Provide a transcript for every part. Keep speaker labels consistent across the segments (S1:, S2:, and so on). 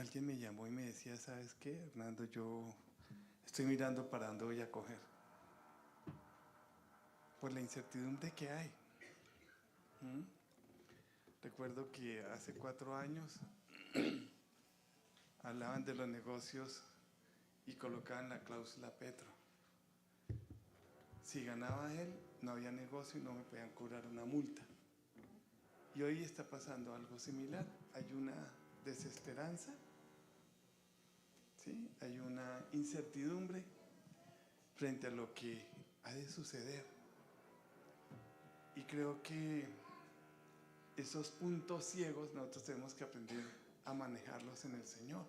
S1: alguien me llamó y me decía, ¿sabes qué, Hernando? Yo estoy mirando para dónde voy a coger, por la incertidumbre que hay. Recuerdo que hace 4 años hablaban de los negocios y colocaban la cláusula Petro. Si ganaba él, no había negocio y no me podían cobrar una multa. Y hoy está pasando algo similar. Hay una desesperanza, ¿sí? Hay una incertidumbre frente a lo que ha de suceder. Y creo que esos puntos ciegos nosotros tenemos que aprender a manejarlos en el Señor.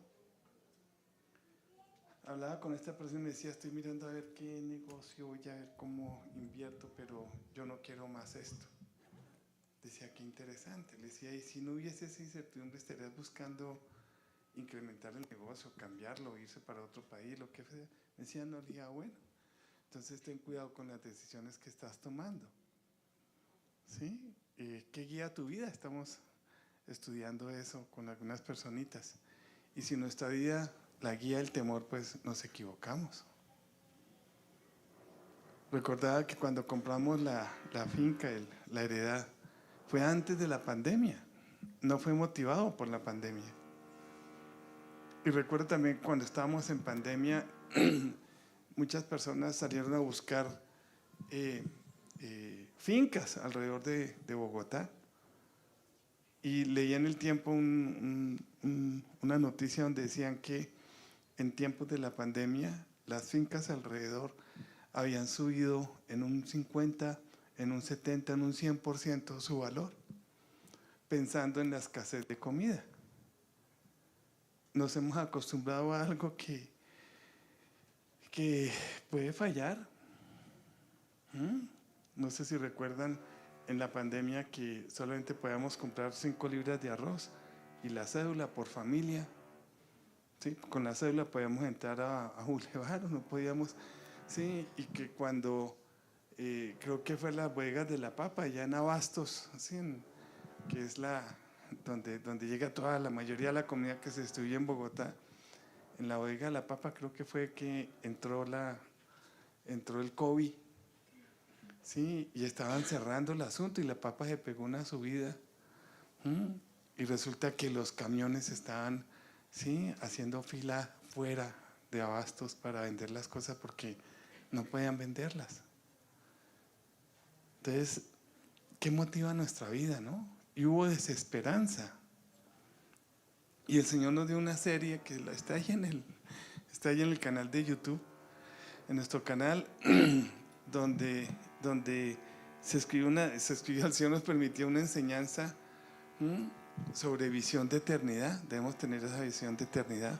S1: Hablaba con esta persona y me decía, estoy mirando a ver qué negocio voy a ver cómo invierto, pero yo no quiero más esto. Decía, qué interesante. Le decía, y si no hubiese esa incertidumbre, estarías buscando incrementar el negocio, cambiarlo, irse para otro país, lo que sea. Me decía, no, le dije, bueno, entonces ten cuidado con las decisiones que estás tomando. ¿Sí? ¿Qué guía tu vida? Estamos estudiando eso con algunas personitas. Y si nuestra vida la guía el temor, pues nos equivocamos. Recordaba que cuando compramos la finca, la heredad, fue antes de la pandemia, no fue motivado por la pandemia. Y recuerdo también cuando estábamos en pandemia, muchas personas salieron a buscar fincas alrededor de Bogotá. Y leí en el tiempo una noticia donde decían que en tiempos de la pandemia las fincas alrededor habían subido en un 50%, en un 70%, en un 100% su valor, pensando en la escasez de comida. Nos hemos acostumbrado a algo que puede fallar. No sé si recuerdan en la pandemia que solamente podíamos comprar 5 libras de arroz y la cédula por familia. ¿Sí? Con la cédula podíamos entrar a Boulevard, no podíamos, sí, y que cuando creo que fue las bodegas de la papa, allá en Abastos, ¿sí? Que es donde llega toda la mayoría de la comunidad que se distribuye en Bogotá. En la bodega de la papa creo que fue que entró el COVID, ¿sí? Y estaban cerrando el asunto y la papa se pegó una subida. Y resulta que los camiones estaban, ¿sí?, haciendo fila fuera de Abastos para vender las cosas porque no podían venderlas. Entonces, ¿qué motiva nuestra vida, no? Y hubo desesperanza. Y el Señor nos dio una serie que está ahí en el canal de YouTube, en nuestro canal, donde se escribió, el Señor nos permitió una enseñanza sobre visión de eternidad. Debemos tener esa visión de eternidad.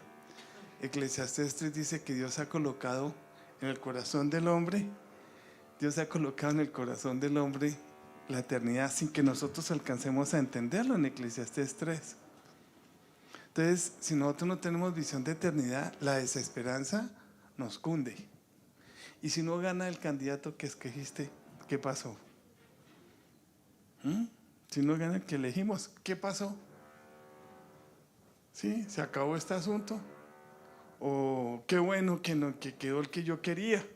S1: Eclesiastés 3 dice que Dios ha colocado en el corazón del hombre, la eternidad sin que nosotros alcancemos a entenderlo en Eclesiastés 3. Entonces, si nosotros no tenemos visión de eternidad, la desesperanza nos cunde. Y si no gana el candidato que escogiste, ¿qué pasó? Si no gana el que elegimos, ¿qué pasó? ¿Sí? ¿Se acabó este asunto? ¿O qué bueno que quedó el que yo quería?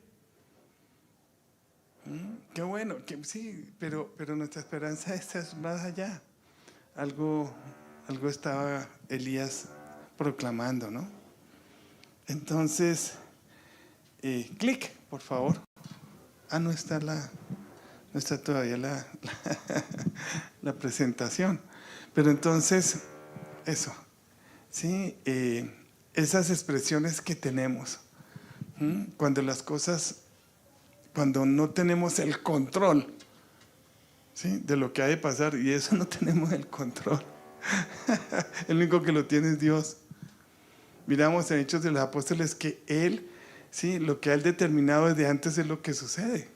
S1: Qué bueno, sí, pero nuestra esperanza es más allá. Algo estaba Elías proclamando, ¿no? Entonces, clic, por favor. No está no está todavía la presentación. Pero entonces, eso, ¿sí? Esas expresiones que tenemos, cuando las cosas, cuando no tenemos el control, ¿sí?, de lo que ha de pasar, y eso no tenemos el control. El único que lo tiene es Dios. Miramos en Hechos de los Apóstoles que Él, ¿sí?, lo que Él determinado desde antes es lo que sucede.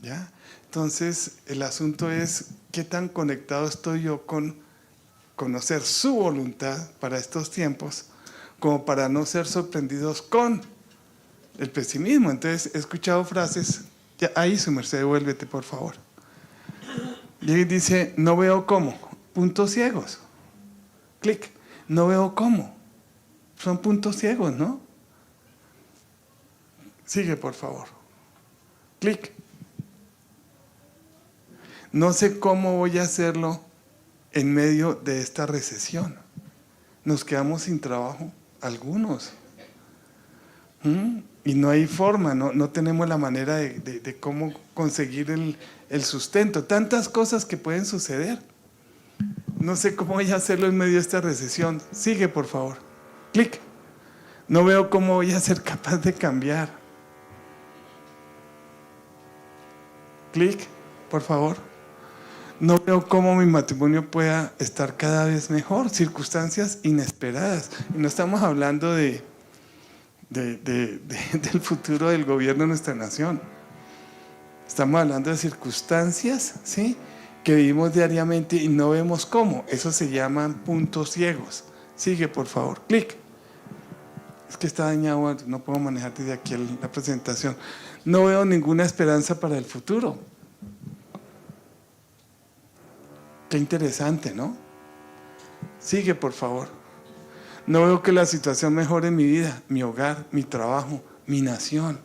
S1: ¿Ya? Entonces, el asunto es qué tan conectado estoy yo con conocer su voluntad para estos tiempos, como para no ser sorprendidos con el pesimismo. Entonces, he escuchado frases, ya, ahí su merced, devuélvete por favor. Y ahí dice, no veo cómo, puntos ciegos. Clic. No veo cómo. Son puntos ciegos, ¿no? Sigue, por favor. Clic. No sé cómo voy a hacerlo en medio de esta recesión. Nos quedamos sin trabajo, algunos. Y no hay forma, no tenemos la manera de cómo conseguir el sustento. Tantas cosas que pueden suceder. No sé cómo voy a hacerlo en medio de esta recesión. Sigue, por favor. Clic. No veo cómo voy a ser capaz de cambiar. Clic, por favor. No veo cómo mi matrimonio pueda estar cada vez mejor. Circunstancias inesperadas. Y no estamos hablando del futuro del gobierno de nuestra nación. Estamos hablando de circunstancias, ¿sí?, que vivimos diariamente y no vemos cómo. Eso se llaman puntos ciegos. Sigue, por favor. Clic. Es que está dañado, no puedo manejar desde aquí la presentación. No veo ninguna esperanza para el futuro. Qué interesante, ¿no? Sigue, por favor. No veo que la situación mejore en mi vida, mi hogar, mi trabajo, mi nación.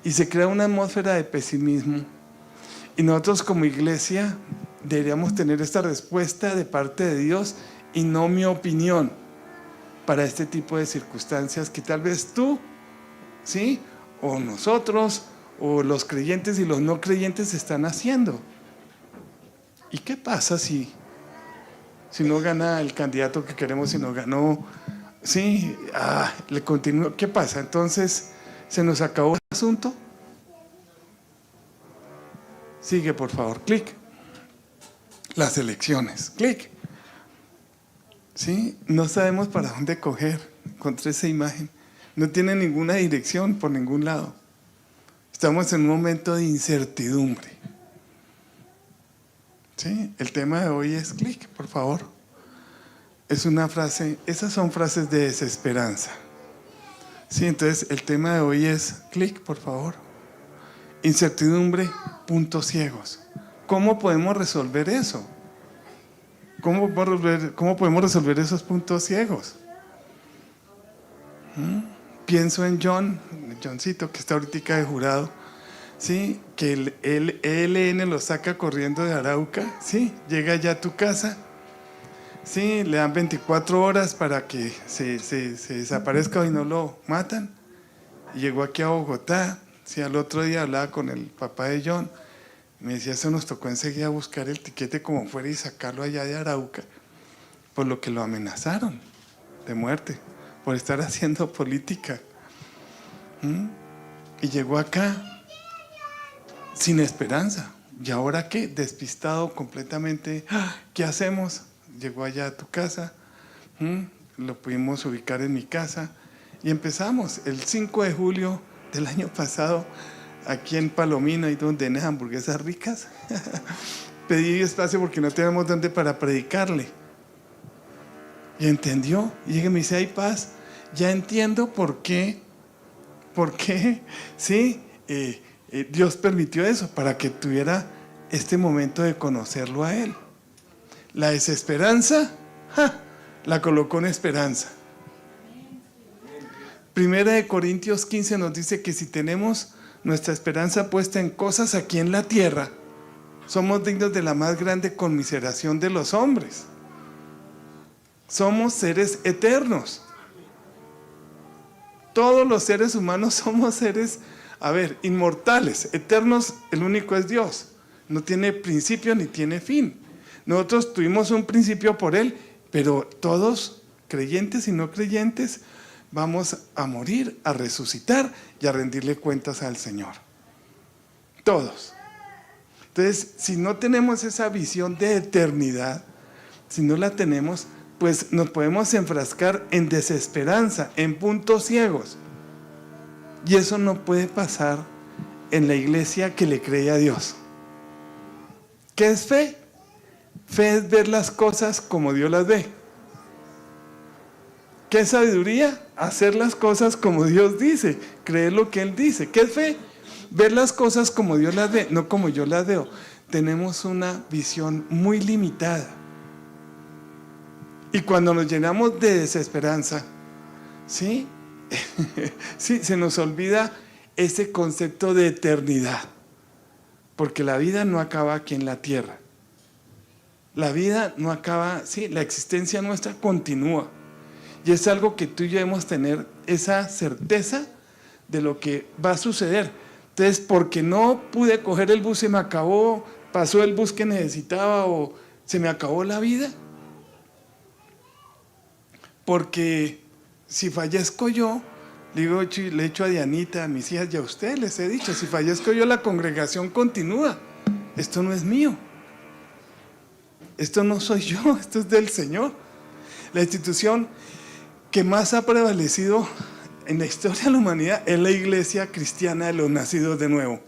S1: Y se crea una atmósfera de pesimismo. Y nosotros como iglesia deberíamos tener esta respuesta de parte de Dios y no mi opinión para este tipo de circunstancias que tal vez tú, ¿sí?, o nosotros, o los creyentes y los no creyentes están haciendo. ¿Y qué pasa si no gana el candidato que queremos, si no ganó? Sí, le continúo. ¿Qué pasa? Entonces, ¿se nos acabó el asunto? Sigue, por favor. Clic. Las elecciones. Clic. ¿Sí? No sabemos para dónde coger. Encontré esa imagen. No tiene ninguna dirección por ningún lado. Estamos en un momento de incertidumbre. ¿Sí? El tema de hoy es clic, por favor. Es una frase, esas son frases de desesperanza. Sí, entonces el tema de hoy es clic, por favor. Incertidumbre, puntos ciegos. ¿Cómo podemos resolver eso? ¿Cómo podemos resolver esos puntos ciegos? Pienso en Johncito, que está ahorita de jurado. Sí, que el ELN lo saca corriendo de Arauca, sí, llega ya a tu casa, sí, le dan 24 horas para que se desaparezca y no lo matan. Y llegó aquí a Bogotá, sí, al otro día hablaba con el papá de John, me decía, eso nos tocó enseguida buscar el tiquete como fuera y sacarlo allá de Arauca, por lo que lo amenazaron de muerte, por estar haciendo política. Y llegó acá sin esperanza. ¿Y ahora qué? Despistado completamente. ¿Qué hacemos? Llegó allá a tu casa, lo pudimos ubicar en mi casa y empezamos el 5 de julio del año pasado, aquí en Palomino, ahí donde venden hamburguesas ricas. Pedí espacio porque no teníamos dónde para predicarle. Y entendió, y llega y me dice, hay paz, ya entiendo por qué, sí, Dios permitió eso, para que tuviera este momento de conocerlo a Él. La desesperanza, la colocó en esperanza. Primera de Corintios 15 nos dice que si tenemos nuestra esperanza puesta en cosas aquí en la tierra, somos dignos de la más grande conmiseración de los hombres. Somos seres eternos. Todos los seres humanos somos seres, inmortales, eternos. El único es Dios. No tiene principio ni tiene fin. Nosotros tuvimos un principio por Él, pero todos, creyentes y no creyentes, vamos a morir, a resucitar y a rendirle cuentas al Señor. Todos. Entonces, si no tenemos esa visión de eternidad, si no la tenemos, pues nos podemos enfrascar en desesperanza, en puntos ciegos. Y eso no puede pasar en la iglesia que le cree a Dios. ¿Qué es fe? Fe es ver las cosas como Dios las ve. ¿Qué es sabiduría? Hacer las cosas como Dios dice, creer lo que Él dice. ¿Qué es fe? Ver las cosas como Dios las ve, no como yo las veo. Tenemos una visión muy limitada. Y cuando nos llenamos de desesperanza, ¿sí? Sí, se nos olvida ese concepto de eternidad, porque la vida no acaba aquí en la tierra. La vida no acaba, sí, la existencia nuestra continúa. Y es algo que tú y yo debemos tener esa certeza de lo que va a suceder. Entonces, porque no pude coger el bus, se me acabó, pasó el bus que necesitaba o se me acabó la vida. Porque si fallezco yo, le he dicho a Dianita, a mis hijas y a ustedes les he dicho, si fallezco yo, la congregación continúa. Esto no es mío. Esto no soy yo, esto es del Señor. La institución que más ha prevalecido en la historia de la humanidad es la iglesia cristiana de los nacidos de nuevo.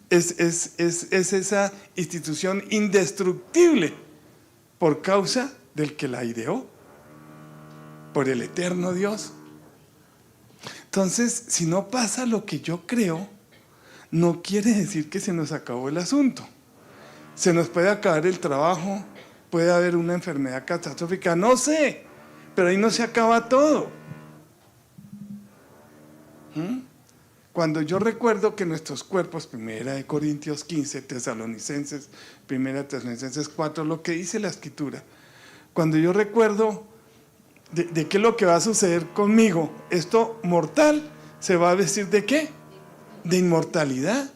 S1: Es esa institución indestructible por causa del que la ideó, por el eterno Dios. Entonces, si no pasa lo que yo creo, no quiere decir que se nos acabó el asunto. Se nos puede acabar el trabajo, puede haber una enfermedad catastrófica, no sé, pero ahí no se acaba todo. Cuando yo recuerdo que nuestros cuerpos, 1 Corintios 15, Tesalonicenses, 1 Tesalonicenses 4, lo que dice la Escritura, cuando yo recuerdo de qué es lo que va a suceder conmigo, esto mortal se va a vestir ¿de qué? De inmortalidad.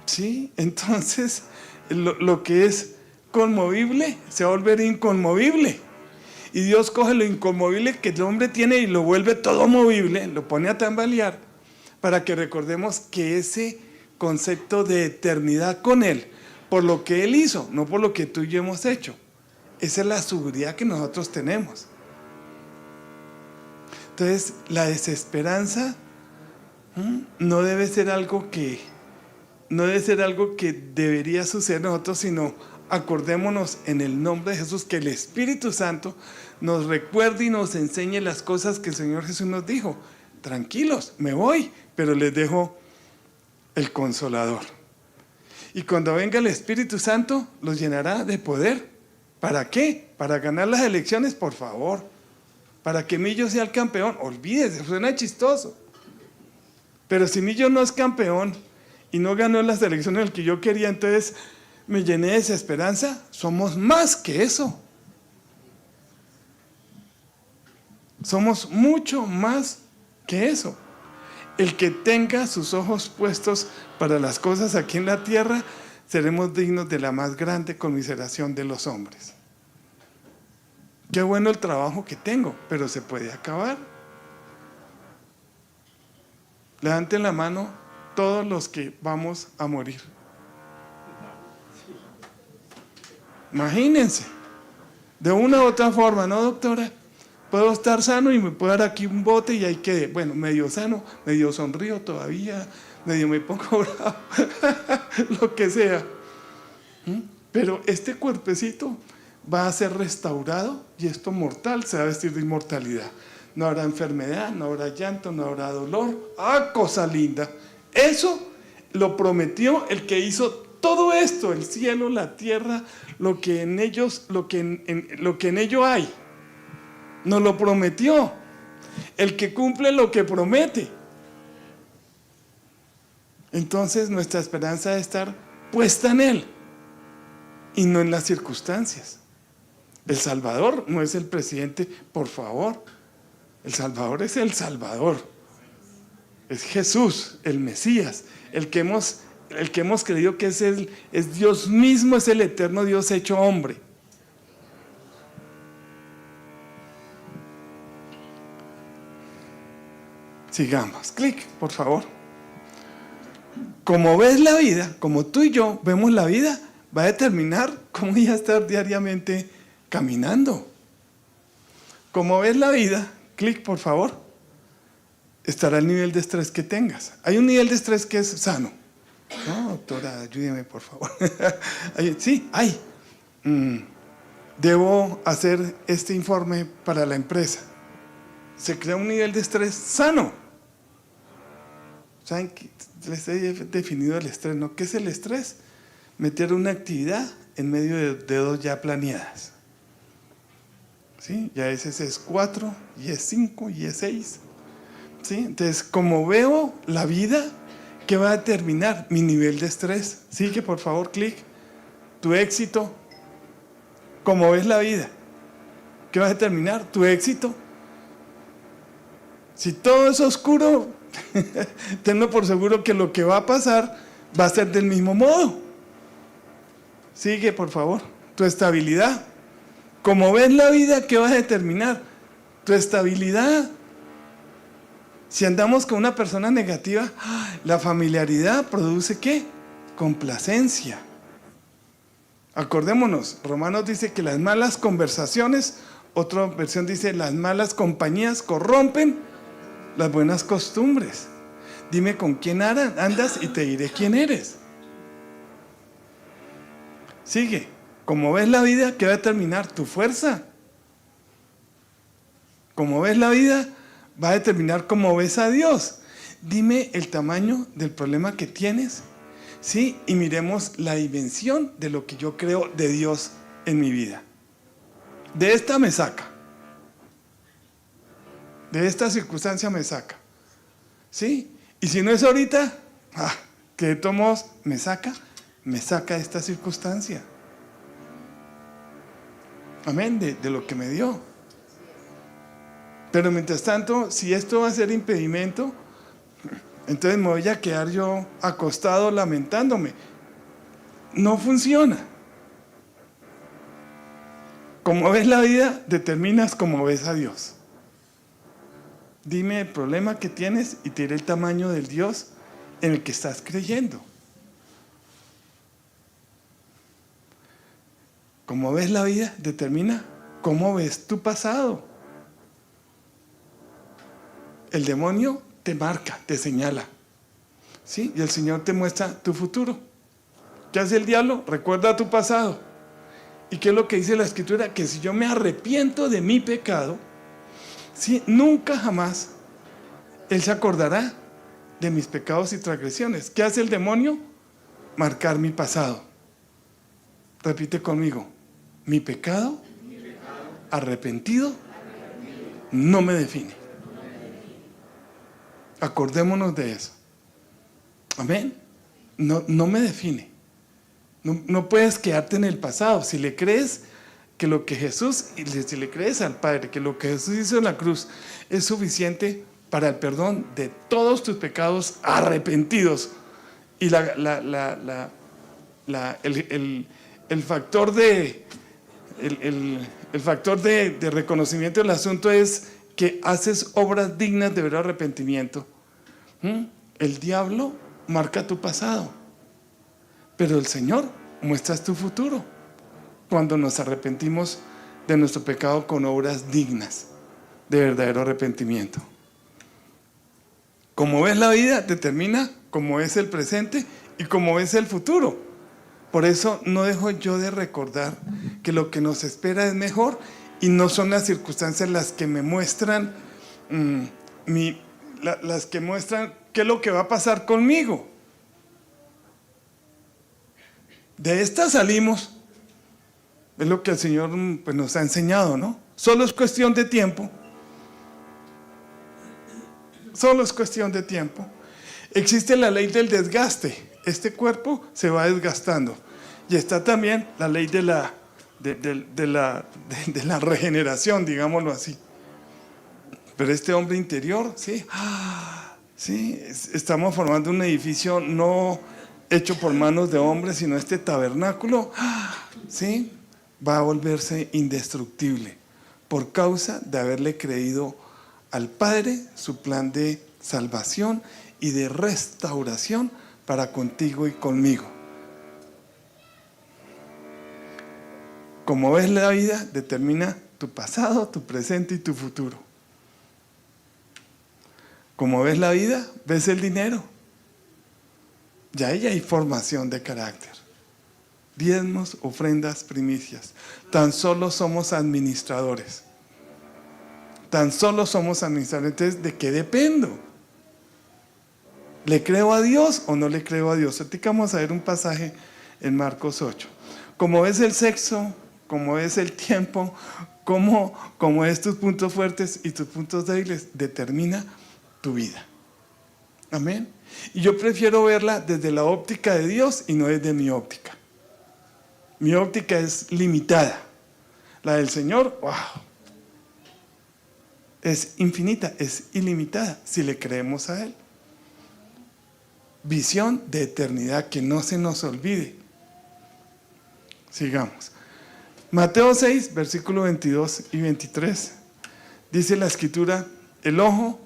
S1: ¿Sí? Entonces, lo que es conmovible se va a volver inconmovible. Y Dios coge lo inconmovible que el hombre tiene y lo vuelve todo movible, lo pone a tambalear, para que recordemos que ese concepto de eternidad con Él, por lo que Él hizo, no por lo que tú y yo hemos hecho. Esa es la seguridad que nosotros tenemos. Entonces, la desesperanza no debe ser algo que debería suceder a nosotros, sino acordémonos en el nombre de Jesús que el Espíritu Santo nos recuerde y nos enseñe las cosas que el Señor Jesús nos dijo. Tranquilos, me voy, pero les dejo el Consolador. Y cuando venga el Espíritu Santo, los llenará de poder. ¿Para qué? ¿Para ganar las elecciones? Por favor. ¿Para que Millo sea el campeón? Olvídese, suena chistoso. Pero si Millo no es campeón y no ganó las elecciones el que yo quería, entonces me llené de desesperanza. Somos más que eso. Somos mucho más que eso. El que tenga sus ojos puestos para las cosas aquí en la tierra, seremos dignos de la más grande conmiseración de los hombres. Qué bueno el trabajo que tengo, pero se puede acabar. Levanten la mano todos los que vamos a morir. Imagínense, de una u otra forma, ¿no, doctora? Puedo estar sano y me puedo dar aquí un bote y ahí quedé. Bueno, medio sano, medio sonrío todavía, medio me pongo bravo, lo que sea. Pero este cuerpecito va a ser restaurado y esto mortal se va a vestir de inmortalidad. No habrá enfermedad, no habrá llanto, no habrá dolor. ¡Ah, cosa linda! Eso lo prometió el que hizo todo esto, el cielo, la tierra, lo que en ellos hay. Nos lo prometió. El que cumple lo que promete. Entonces nuestra esperanza debe estar puesta en Él y no en las circunstancias. El Salvador no es el presidente, por favor. El Salvador es el Salvador. Es Jesús, el Mesías, el que hemos creído que es Dios mismo, es el eterno Dios hecho hombre. Sigamos. Clic, por favor. Como ves la vida, como tú y yo vemos la vida, va a determinar cómo voy a estar diariamente caminando. Como ves la vida, clic, por favor, estará el nivel de estrés que tengas. Hay un nivel de estrés que es sano. No, doctora, ayúdeme, por favor. Sí, hay. Debo hacer este informe para la empresa. Se crea un nivel de estrés sano. ¿Saben qué? Les he definido el estrés, ¿no? ¿Qué es el estrés? meter una actividad en medio de dos ya planeadas. ¿Sí? Ya ese es 4, y es 5, y es 6. ¿Sí? Entonces, como veo la vida, ¿qué va a determinar? Mi nivel de estrés. Sigue, por favor, clic. Tu éxito. Como ves la vida, ¿qué va a determinar? Tu éxito. Si todo es oscuro, tenlo por seguro que lo que va a pasar va a ser del mismo modo. Sigue, por favor. Tu estabilidad. Como ves la vida, ¿qué va a determinar? Tu estabilidad. Si andamos con una persona negativa, la familiaridad produce ¿qué? Complacencia. Acordémonos, Romanos dice que las malas conversaciones, otra versión dice las malas compañías corrompen las buenas costumbres. Dime con quién andas y te diré quién eres. Sigue. Como ves la vida, ¿qué va a determinar? Tu fuerza. Como ves la vida, va a determinar cómo ves a Dios. Dime el tamaño del problema que tienes, ¿sí? Y miremos la dimensión de lo que yo creo de Dios en mi vida. De esta me saca. De esta circunstancia me saca. ¿Sí? Y si no es ahorita, que de todos modos me saca de esta circunstancia. Amén, de lo que me dio. Pero mientras tanto, si esto va a ser impedimento, entonces me voy a quedar yo acostado lamentándome. No funciona. Como ves la vida, determinas cómo ves a Dios. Dime el problema que tienes y te diré el tamaño del Dios en el que estás creyendo. Como ves la vida, determina cómo ves tu pasado. El demonio te marca, te señala, ¿sí? Y el Señor te muestra tu futuro. ¿Qué hace el diablo? Recuerda tu pasado. ¿Y qué es lo que dice la Escritura? Que si yo me arrepiento de mi pecado, ¿sí? Nunca jamás Él se acordará de mis pecados y transgresiones. ¿Qué hace el demonio? Marcar mi pasado. Repite conmigo. Mi pecado, arrepentido, no me define. Acordémonos de eso. Amén. No me define. No puedes quedarte en el pasado. Si le crees que lo que Jesús, si le crees al Padre, que lo que Jesús hizo en la cruz es suficiente para el perdón de todos tus pecados arrepentidos. Y el factor de reconocimiento del asunto es que haces obras dignas de ver arrepentimiento. El diablo marca tu pasado, pero el Señor muestra tu futuro cuando nos arrepentimos de nuestro pecado con obras dignas de verdadero arrepentimiento. Como ves la vida, determina cómo es el presente y cómo es el futuro. Por eso no dejo yo de recordar que lo que nos espera es mejor y no son las circunstancias las que me muestran las que muestran qué es lo que va a pasar conmigo. De esta salimos. Es lo que el Señor pues, nos ha enseñado, ¿no? Solo es cuestión de tiempo. Solo es cuestión de tiempo. Existe la ley del desgaste. Este cuerpo se va desgastando. Y está también la ley de la regeneración, digámoslo así. Pero este hombre interior, sí, estamos formando un edificio no hecho por manos de hombres, sino este tabernáculo, sí, va a volverse indestructible por causa de haberle creído al Padre su plan de salvación y de restauración para contigo y conmigo. Como ves la vida, determina tu pasado, tu presente y tu futuro. Como ves la vida, ves el dinero. Ya ahí hay formación de carácter. Diezmos, ofrendas, primicias. Tan solo somos administradores. Tan solo somos administradores. Entonces, ¿de qué dependo? ¿Le creo a Dios o no le creo a Dios? Ahorita vamos a ver un pasaje en Marcos 8. Como es el sexo, como es el tiempo, como es tus puntos fuertes y tus puntos débiles, determina tu vida. Amén. Y yo prefiero verla desde la óptica de Dios y no desde mi óptica. Mi óptica es limitada. La del Señor, wow, es infinita, es ilimitada, si le creemos a Él. Visión de eternidad, que no se nos olvide. Sigamos. Mateo 6, versículos 22 y 23. Dice la Escritura, el ojo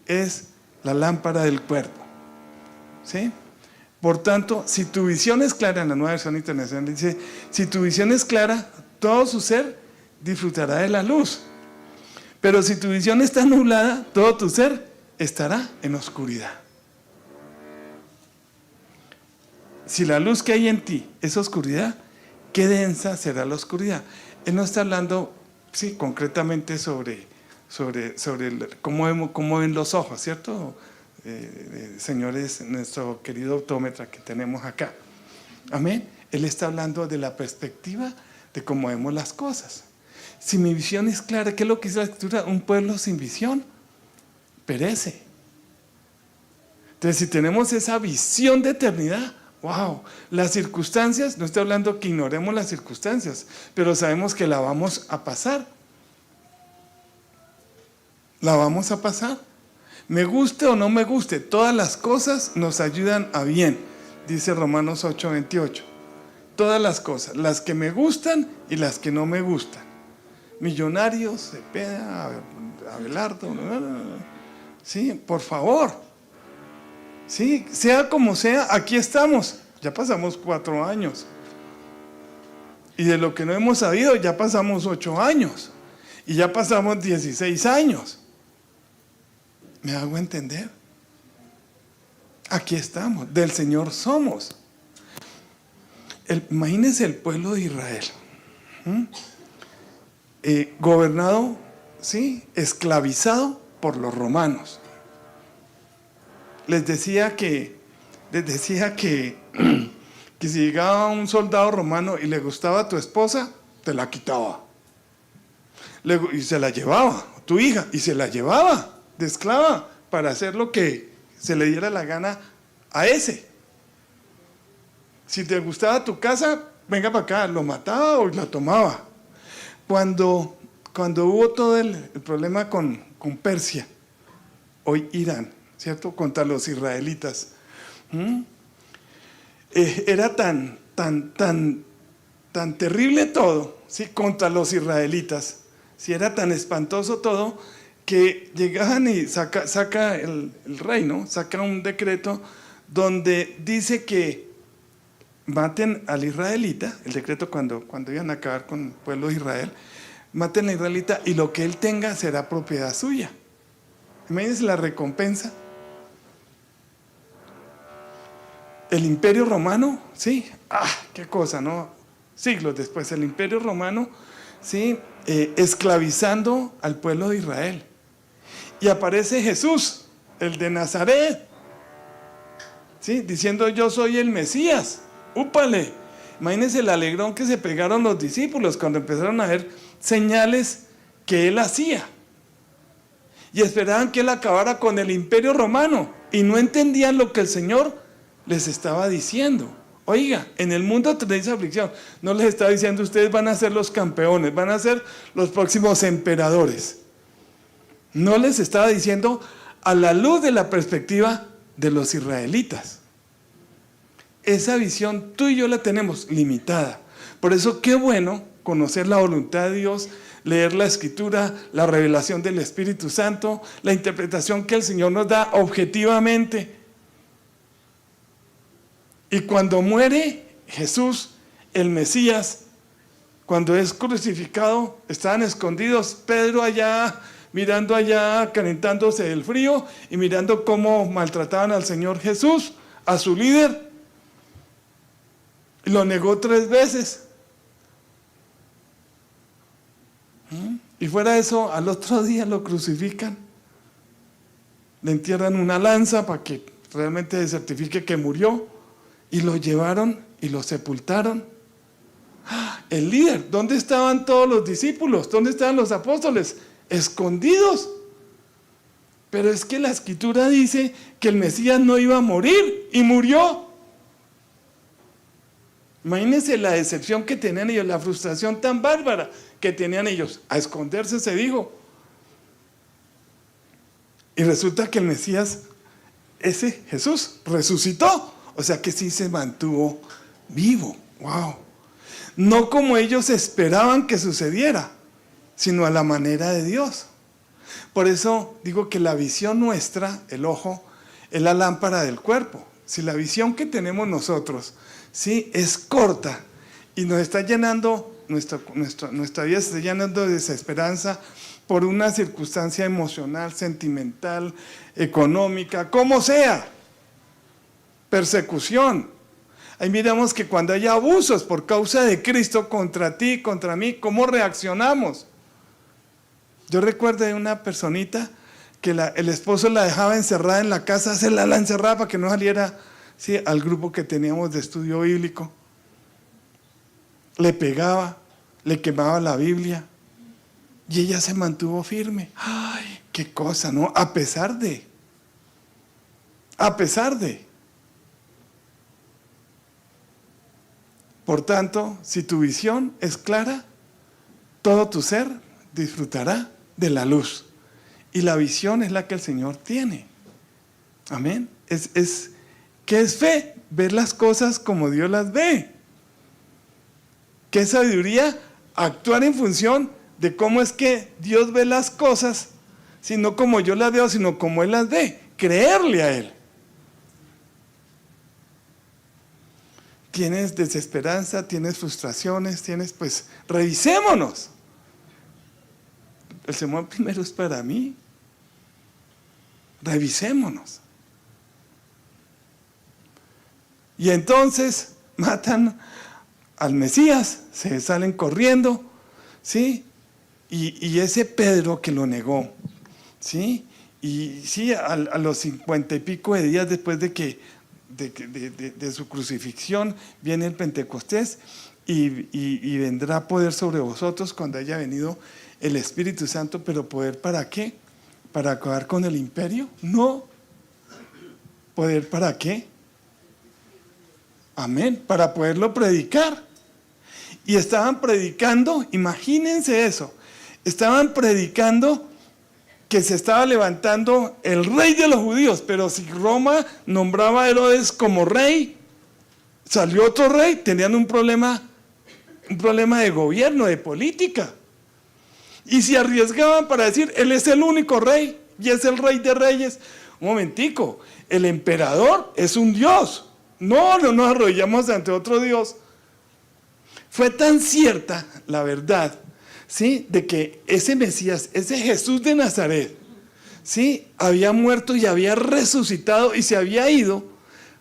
S1: es la lámpara del cuerpo. ¿Sí? Por tanto, si tu visión es clara, en la Nueva Versión Internacional dice, si tu visión es clara, todo su ser disfrutará de la luz. Pero si tu visión está nublada, todo tu ser estará en oscuridad. Si la luz que hay en ti es oscuridad, qué densa será la oscuridad. Él no está hablando, sí, concretamente sobre cómo ven los ojos, ¿cierto? Señores, nuestro querido optómetra que tenemos acá. Amén. Él está hablando de la perspectiva de cómo vemos las cosas. Si mi visión es clara, ¿qué es lo que dice la Escritura? Un pueblo sin visión perece. Entonces, si tenemos esa visión de eternidad, wow, las circunstancias, no estoy hablando que ignoremos las circunstancias, pero sabemos que la vamos a pasar. La vamos a pasar. Me guste o no me guste, todas las cosas nos ayudan a bien, dice Romanos 8:28. Todas las cosas, las que me gustan y las que no me gustan. Millonarios, Cepeda, Abelardo, sí, por favor. Sí, sea como sea, aquí estamos. Ya pasamos 4 años. Y de lo que no hemos sabido, ya pasamos 8 años. Y ya pasamos 16 años. ¿Me hago entender? Aquí estamos, del Señor somos. Imagínense el pueblo de Israel. Gobernado, ¿sí? Esclavizado por los romanos. Les decía que si llegaba un soldado romano y le gustaba a tu esposa, te la quitaba. Y se la llevaba, tu hija, y se la llevaba de esclava para hacer lo que se le diera la gana a ese. Si te gustaba tu casa, venga para acá, lo mataba o la tomaba. Cuando hubo todo el problema con Persia, hoy Irán, ¿cierto? Contra los israelitas. Era tan terrible todo, ¿sí? Contra los israelitas. ¿Sí? Era tan espantoso todo que llegaban y saca el rey, ¿no? Saca un decreto donde dice que maten al israelita, el decreto cuando iban a acabar con el pueblo de Israel, maten al israelita y lo que él tenga será propiedad suya. Imagínense la recompensa. El Imperio Romano, sí, qué cosa, ¿no? Siglos después, el Imperio Romano, sí, esclavizando al pueblo de Israel. Y aparece Jesús, el de Nazaret, sí, diciendo yo soy el Mesías. ¡Úpale! Imagínense el alegrón que se pegaron los discípulos cuando empezaron a ver señales que él hacía. Y esperaban que él acabara con el Imperio Romano y no entendían lo que el Señor les estaba diciendo. Oiga, en el mundo tenéis aflicción. No les está diciendo ustedes van a ser los campeones, van a ser los próximos emperadores. No les estaba diciendo a la luz de la perspectiva de los israelitas. Esa visión tú y yo la tenemos limitada. Por eso qué bueno conocer la voluntad de Dios, leer la Escritura, la revelación del Espíritu Santo, la interpretación que el Señor nos da objetivamente. Y cuando muere Jesús, el Mesías, cuando es crucificado, estaban escondidos, Pedro allá, mirando allá, calentándose del frío y mirando cómo maltrataban al Señor Jesús, a su líder. Lo negó 3 veces. Y fuera de eso, al otro día lo crucifican. Le entierran una lanza para que realmente se certifique que murió. y lo llevaron y lo sepultaron. El líder, ¿dónde estaban todos los discípulos? ¿Dónde estaban los apóstoles? Escondidos. Pero es que la escritura dice que el Mesías no iba a morir y murió. Imagínense la decepción que tenían ellos, la frustración tan bárbara que tenían ellos. A esconderse se dijo. Y resulta que el Mesías, ese Jesús, resucitó. O sea que sí se mantuvo vivo. ¡Wow! No como ellos esperaban que sucediera, sino a la manera de Dios. Por eso digo que la visión nuestra, el ojo, es la lámpara del cuerpo. Si la visión que tenemos nosotros, ¿sí?, es corta y nos está llenando, nuestra vida se está llenando de desesperanza por una circunstancia emocional, sentimental, económica, como sea, persecución. Ahí miramos que cuando hay abusos por causa de Cristo contra ti, contra mí, ¿cómo reaccionamos? Yo recuerdo de una personita que el esposo la dejaba encerrada en la casa, se la encerraba para que no saliera, ¿sí?, al grupo que teníamos de estudio bíblico. Le pegaba, le quemaba la Biblia y ella se mantuvo firme. ¡Ay, qué cosa!, ¿no? A pesar de. Por tanto, si tu visión es clara, todo tu ser disfrutará de la luz. Y la visión es la que el Señor tiene. Amén. ¿Qué es fe? Ver las cosas como Dios las ve. ¿Qué es sabiduría? Actuar en función de cómo es que Dios ve las cosas, no como yo las veo, sino como Él las ve. Creerle a Él. Tienes desesperanza, tienes frustraciones, pues revisémonos. El sermón primero es para mí. Revisémonos. Y entonces matan al Mesías, se salen corriendo, ¿sí? Y ese Pedro que lo negó, ¿sí? Y sí, a los 50 y pico de días después de su crucifixión, viene el Pentecostés y vendrá poder sobre vosotros cuando haya venido el Espíritu Santo. ¿Pero poder para qué? ¿Para acabar con el imperio? No. ¿Poder para qué? Amén. Para poderlo predicar. Y estaban predicando, imagínense eso, estaban predicando que se estaba levantando el rey de los judíos, pero si Roma nombraba a Herodes como rey, salió otro rey, tenían un problema de gobierno, de política. Y se arriesgaban para decir, él es el único rey y es el rey de reyes. Un momentico, el emperador es un dios. No nos arrodillamos ante otro dios. Fue tan cierta la verdad, ¿sí?, de que ese Mesías, ese Jesús de Nazaret, ¿sí?, había muerto y había resucitado y se había ido.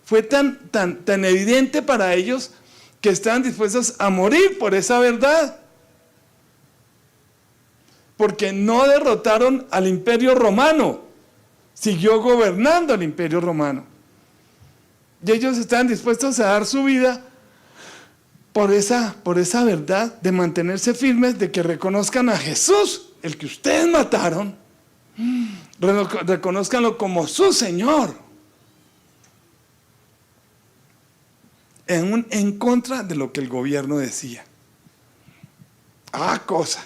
S1: Fue tan evidente para ellos que estaban dispuestos a morir por esa verdad. Porque no derrotaron al imperio romano, siguió gobernando el imperio romano. Y ellos estaban dispuestos a dar su vida por esa verdad, de mantenerse firmes, de que reconozcan a Jesús, el que ustedes mataron, reconózcanlo como su Señor. En contra de lo que el gobierno decía. Cosa.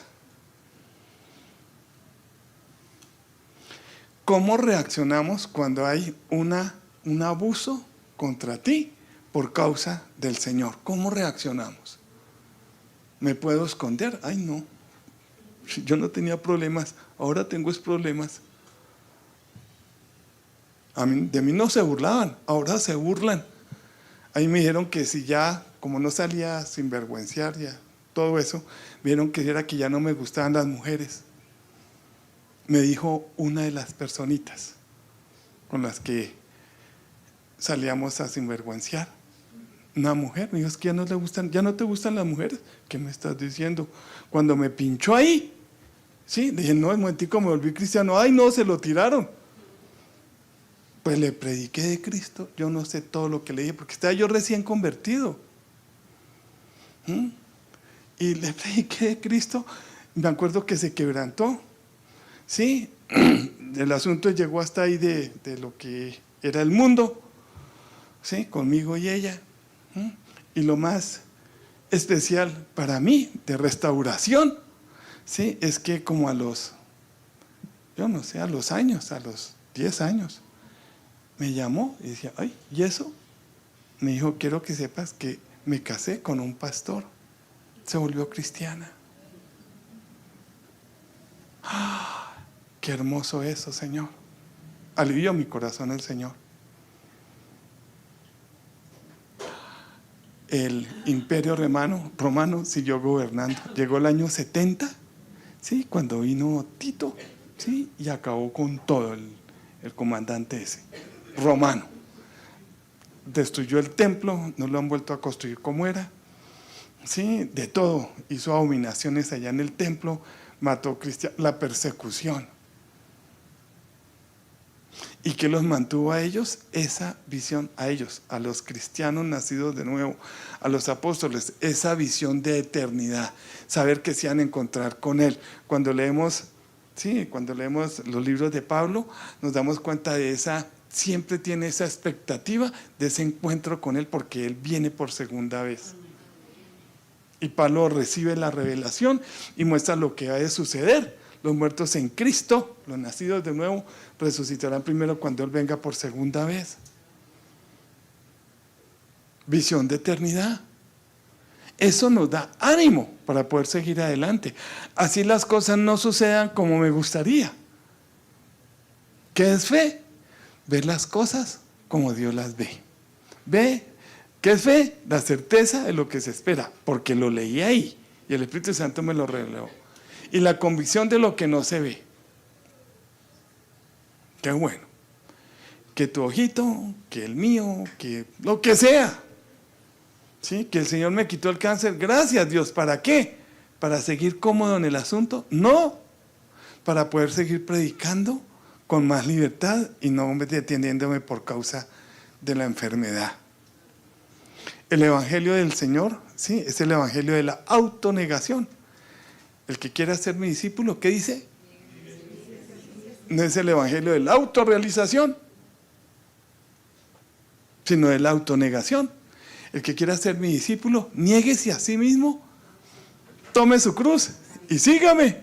S1: ¿Cómo reaccionamos cuando hay un abuso contra ti por causa del Señor? ¿Cómo reaccionamos? ¿Me puedo esconder? Ay, no. Yo no tenía problemas, ahora tengo problemas. De mí no se burlaban, ahora se burlan. Ahí me dijeron que si ya, como no salía sin vergüenciar, ya todo eso, vieron que era que ya no me gustaban las mujeres. Me dijo una de las personitas con las que salíamos a sinvergüenciar, una mujer, me dijo, es que ya no te gustan las mujeres. ¿Qué me estás diciendo? Cuando me pinchó ahí, sí, dije, no, un momentico, me volví cristiano. Ay, no, se lo tiraron. Pues le prediqué de Cristo, yo no sé todo lo que le dije, porque estaba yo recién convertido. Y le prediqué de Cristo, me acuerdo que se quebrantó, ¿sí? El asunto llegó hasta ahí de lo que era el mundo, ¿sí? Conmigo y ella. Y lo más especial para mí de restauración, ¿sí? Es que como a los, yo no sé, a los años, a los 10 años, me llamó y decía, ay, ¿y eso? Me dijo, quiero que sepas que me casé con un pastor. Se volvió cristiana. ¡Ah! ¡Qué hermoso eso, Señor! Alivió mi corazón el Señor. El imperio romano siguió gobernando. Llegó el año 70, ¿sí? Cuando vino Tito, ¿sí? Y acabó con todo el comandante ese, romano. Destruyó el templo, no lo han vuelto a construir como era, ¿sí? De todo. Hizo abominaciones allá en el templo, mató cristianos, la persecución. ¿Y qué los mantuvo a ellos? Esa visión, a ellos, a los cristianos nacidos de nuevo, a los apóstoles, esa visión de eternidad, saber que se van a encontrar con Él. Cuando leemos, sí, cuando leemos los libros de Pablo, nos damos cuenta de esa, siempre tiene esa expectativa de ese encuentro con Él, porque Él viene por segunda vez. Y Pablo recibe la revelación y muestra lo que ha de suceder. Los muertos en Cristo, los nacidos de nuevo, resucitarán primero cuando Él venga por segunda vez. Visión de eternidad. Eso nos da ánimo para poder seguir adelante. Así las cosas no sucedan como me gustaría. ¿Qué es fe? Ver las cosas como Dios las ve. Ve, ¿qué es fe? La certeza de lo que se espera, porque lo leí ahí y el Espíritu Santo me lo reveló. Y la convicción de lo que no se ve. Qué bueno. Que tu ojito, que el mío, que lo que sea. ¿Sí? Que el Señor me quitó el cáncer. Gracias, Dios. ¿Para qué? ¿Para seguir cómodo en el asunto? No. Para poder seguir predicando con más libertad y no deteniéndome por causa de la enfermedad. El evangelio del Señor, ¿sí? Es el evangelio de la autonegación. El que quiera ser mi discípulo, ¿qué dice? No es el evangelio de la autorrealización, sino de la autonegación. El que quiera ser mi discípulo, niéguese a sí mismo, tome su cruz y sígame.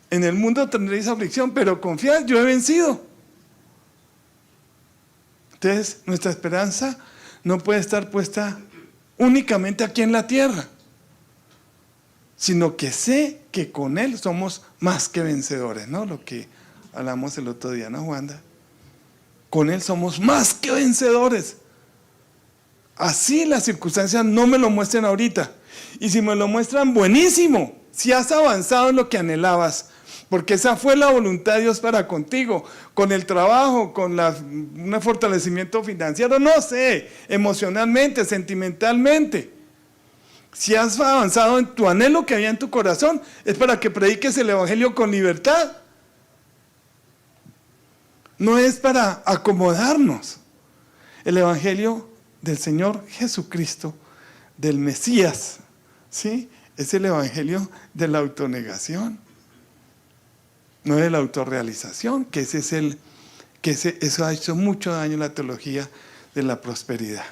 S1: En el mundo tendréis aflicción, pero confiad, yo he vencido. Entonces, nuestra esperanza no puede estar puesta únicamente aquí en la tierra, sino que sé que con Él somos más que vencedores, ¿no? Lo que hablamos el otro día, ¿no, Juanda? Con Él somos más que vencedores. Así las circunstancias no me lo muestren ahorita. Y si me lo muestran, buenísimo. Si has avanzado en lo que anhelabas, porque esa fue la voluntad de Dios para contigo, con el trabajo, con un fortalecimiento financiero, no sé, emocionalmente, sentimentalmente. Si has avanzado en tu anhelo que había en tu corazón, es para que prediques el evangelio con libertad. No es para acomodarnos. El evangelio del Señor Jesucristo, del Mesías, ¿sí? Es el evangelio de la autonegación, no de la autorrealización, que eso ha hecho mucho daño a la teología de la prosperidad.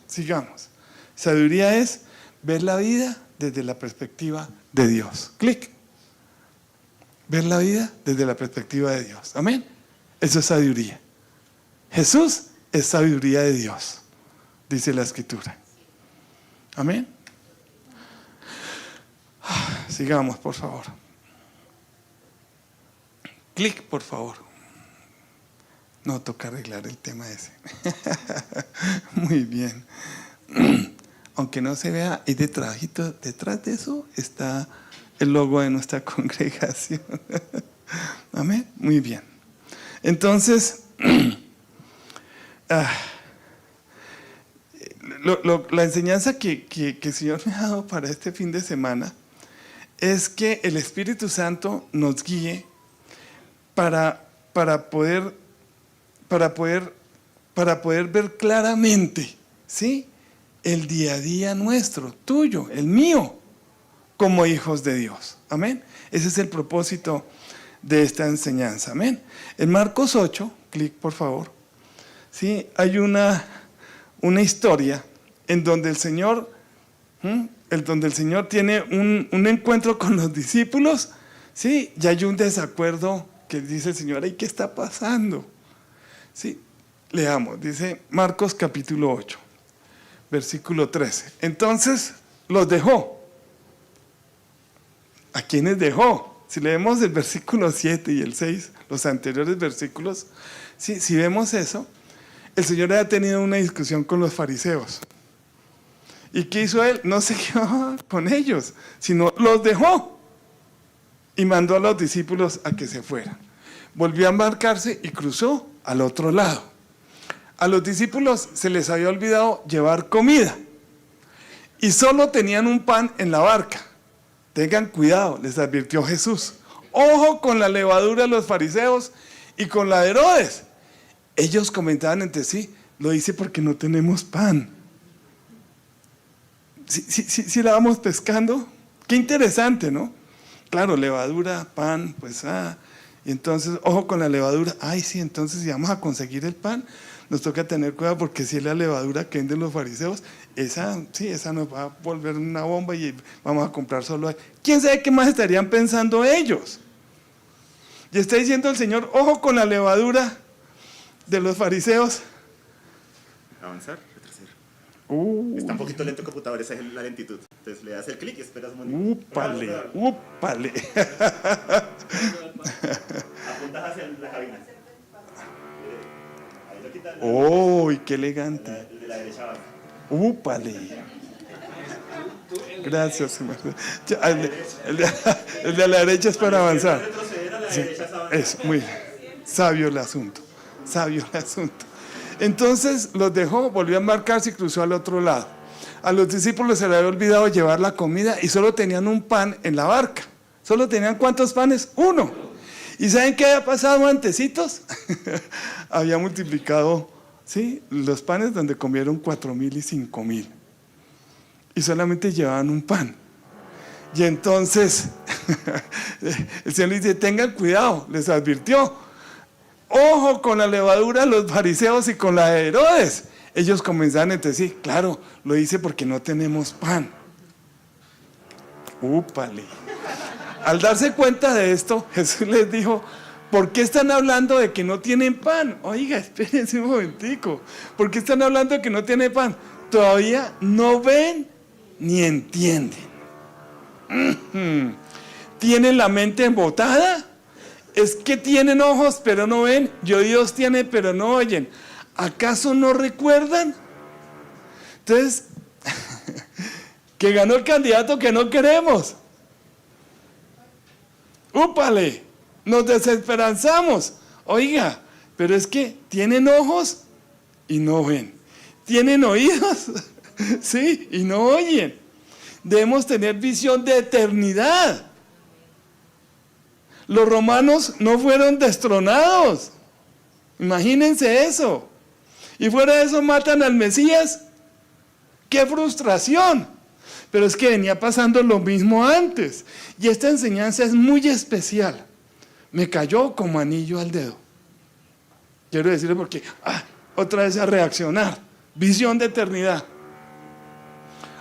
S1: Sigamos. Sabiduría es ver la vida desde la perspectiva de Dios. Clic. Ver la vida desde la perspectiva de Dios. Amén. Eso es sabiduría. Jesús es sabiduría de Dios, dice la Escritura. Amén. Sigamos, por favor. Clic, por favor. No, toca arreglar el tema ese. Muy bien. Aunque no se vea, y detrás de eso está el logo de nuestra congregación. Amén. Muy bien. Entonces, la enseñanza que el Señor me ha dado para este fin de semana es que el Espíritu Santo nos guíe para poder para poder ver claramente, ¿sí?, el día a día nuestro, tuyo, el mío, como hijos de Dios. Amén. Ese es el propósito de esta enseñanza. Amén. En Marcos 8, clic por favor, ¿sí?, hay una historia en donde el Señor tiene un encuentro con los discípulos, ¿sí?, y hay un desacuerdo que dice el Señor: ¿y qué está pasando? ¿Sí? Leamos, dice Marcos capítulo 8, versículo 13. Entonces los dejó. ¿A quiénes dejó? Si leemos el versículo 7 y el 6, los anteriores versículos, ¿sí?, si vemos eso, el Señor había tenido una discusión con los fariseos. ¿Y qué hizo Él? No se quedó con ellos, sino los dejó y mandó a los discípulos a que se fueran. Volvió a embarcarse y cruzó al otro lado. A los discípulos se les había olvidado llevar comida y solo tenían un pan en la barca. Tengan cuidado, les advirtió Jesús. Ojo con la levadura de los fariseos y con la de Herodes. Ellos comentaban entre sí: lo hice porque no tenemos pan. ¿Sí la vamos pescando? Qué interesante, ¿no? Claro, levadura, pan, pues y entonces, ojo con la levadura. Ay, sí, entonces si vamos a conseguir el pan, nos toca tener cuidado, porque si es la levadura que venden los fariseos, esa nos va a volver una bomba y vamos a comprar solo ahí. ¿Quién sabe qué más estarían pensando ellos? Y está diciendo el Señor: ojo con la levadura de los fariseos.
S2: Avanzar, retroceder. Está un poquito lento el computador, esa es la lentitud. Entonces le das el clic y esperas un momento.
S1: ¡Úpale!
S2: Apuntas hacia la cabina. Ahí lo quitas.
S1: ¡Uy, qué elegante!
S2: El de la derecha abajo.
S1: ¡Úpale! Gracias. El de la derecha es para avanzar.
S2: Retroceder a la
S1: Sí,
S2: derecha es avanzar.
S1: es muy sabio el asunto. Sabio el asunto. Entonces los dejó, volvió a embarcarse y cruzó al otro lado. A los discípulos se les había olvidado llevar la comida y solo tenían un pan en la barca. ¿Solo tenían cuántos panes? Uno. ¿Y saben qué había pasado antecitos? Había multiplicado, ¿sí?, los panes, donde comieron 4,000 y 5,000. Y solamente llevaban un pan. Y entonces el Señor les dice: tengan cuidado, les advirtió. Ojo con la levadura de los fariseos y con la de Herodes. Ellos comenzaron entre sí: claro, lo hice porque no tenemos pan. ¡Úpale! Al darse cuenta de esto, Jesús les dijo: ¿por qué están hablando de que no tienen pan? Oiga, espérense un momentico. ¿Por qué están hablando de que no tienen pan? Todavía no ven ni entienden. ¿Tienen la mente embotada? Es que tienen ojos pero no ven, y oídos tienen pero no oyen. ¿Acaso no recuerdan? Entonces, que ganó el candidato que no queremos. ¡Úpale! Nos desesperanzamos. Oiga, pero es que tienen ojos y no ven. Tienen oídos, sí, y no oyen. Debemos tener visión de eternidad. Los romanos no fueron destronados. Imagínense eso. Y fuera de eso matan al Mesías. ¡Qué frustración! Pero es que venía pasando lo mismo antes. Y esta enseñanza es muy especial. Me cayó como anillo al dedo. Quiero decirlo porque otra vez a reaccionar. Visión de eternidad.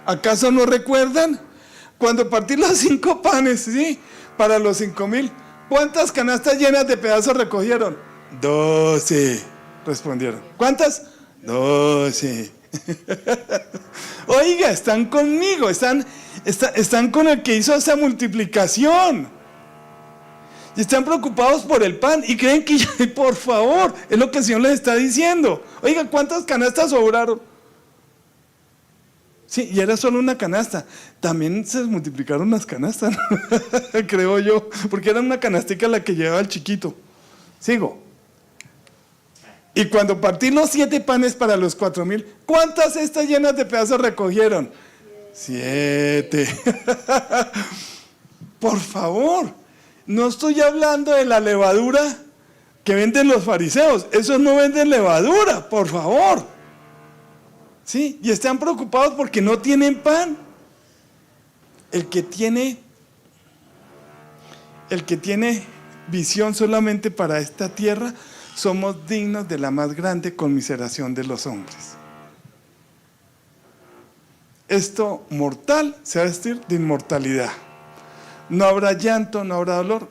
S1: ¿Acaso no recuerdan? Cuando partí los 5 panes, ¿sí?, para los 5,000, ¿cuántas canastas llenas de pedazos recogieron? 12, respondieron. ¿Cuántas? 12. Oiga, están conmigo, están con el que hizo esa multiplicación. Y están preocupados por el pan y creen que, por favor, es lo que el Señor les está diciendo. Oiga, ¿cuántas canastas sobraron? Sí, y era solo una canasta. También se multiplicaron las canastas, ¿no? Creo yo, porque era una canastica la que llevaba el chiquito. Sigo. Y cuando partí los 7 panes para los 4,000, ¿cuántas cestas llenas de pedazos recogieron? 7. Por favor, no estoy hablando de la levadura que venden los fariseos. Esos no venden levadura, por favor. ¿Sí? Y están preocupados porque no tienen pan. El que tiene visión solamente para esta tierra, somos dignos de la más grande conmiseración de los hombres. Esto mortal se va a vestir de inmortalidad. No habrá llanto, no habrá dolor.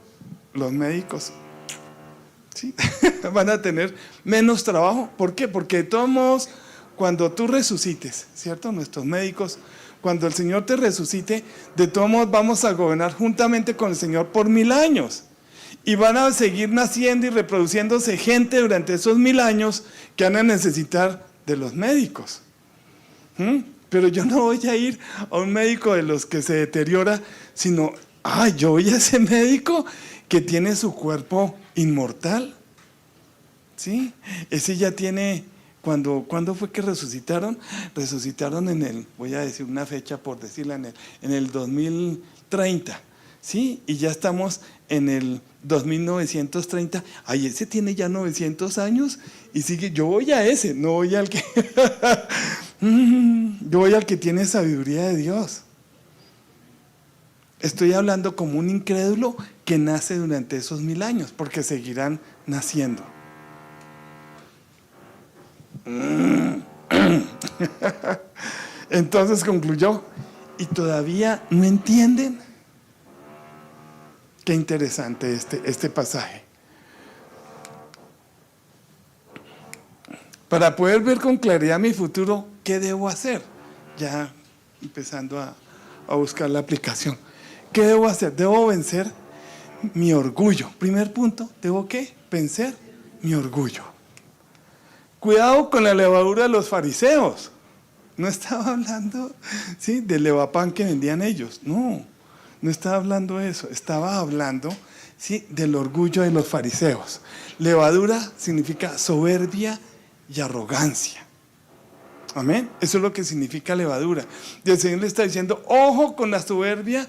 S1: Los médicos, ¿sí? Van a tener menos trabajo. ¿Por qué? Porque de todos modos, cuando tú resucites, ¿cierto? Nuestros médicos, cuando el Señor te resucite, de todos modos vamos a gobernar juntamente con el Señor por 1000 años. Y van a seguir naciendo y reproduciéndose gente durante esos 1000 años que van a necesitar de los médicos. Pero yo no voy a ir a un médico de los que se deteriora, sino, yo voy a ese médico que tiene su cuerpo inmortal. ¿Sí? Ese ya tiene, ¿cuándo fue que resucitaron? Resucitaron voy a decir una fecha por decirla, en el 2030. ¿Sí? Y ya estamos en el 2930. Ese tiene ya 900 años y sigue. Yo voy a ese, no voy al que yo voy al que tiene sabiduría de Dios. Estoy hablando como un incrédulo que nace durante esos 1000 años, porque seguirán naciendo. Entonces concluyó, y todavía no entienden. Qué interesante este pasaje. Para poder ver con claridad mi futuro, ¿qué debo hacer? Ya empezando a buscar la aplicación. ¿Qué debo hacer? Debo vencer mi orgullo. Primer punto, ¿debo qué? Vencer mi orgullo. Cuidado con la levadura de los fariseos. No estaba hablando, ¿sí?, del levapán que vendían ellos. No estaba hablando de eso. Estaba hablando, ¿sí?, del orgullo de los fariseos. Levadura significa soberbia y arrogancia. Amén. Eso es lo que significa levadura. Y el Señor le está diciendo, ojo con la soberbia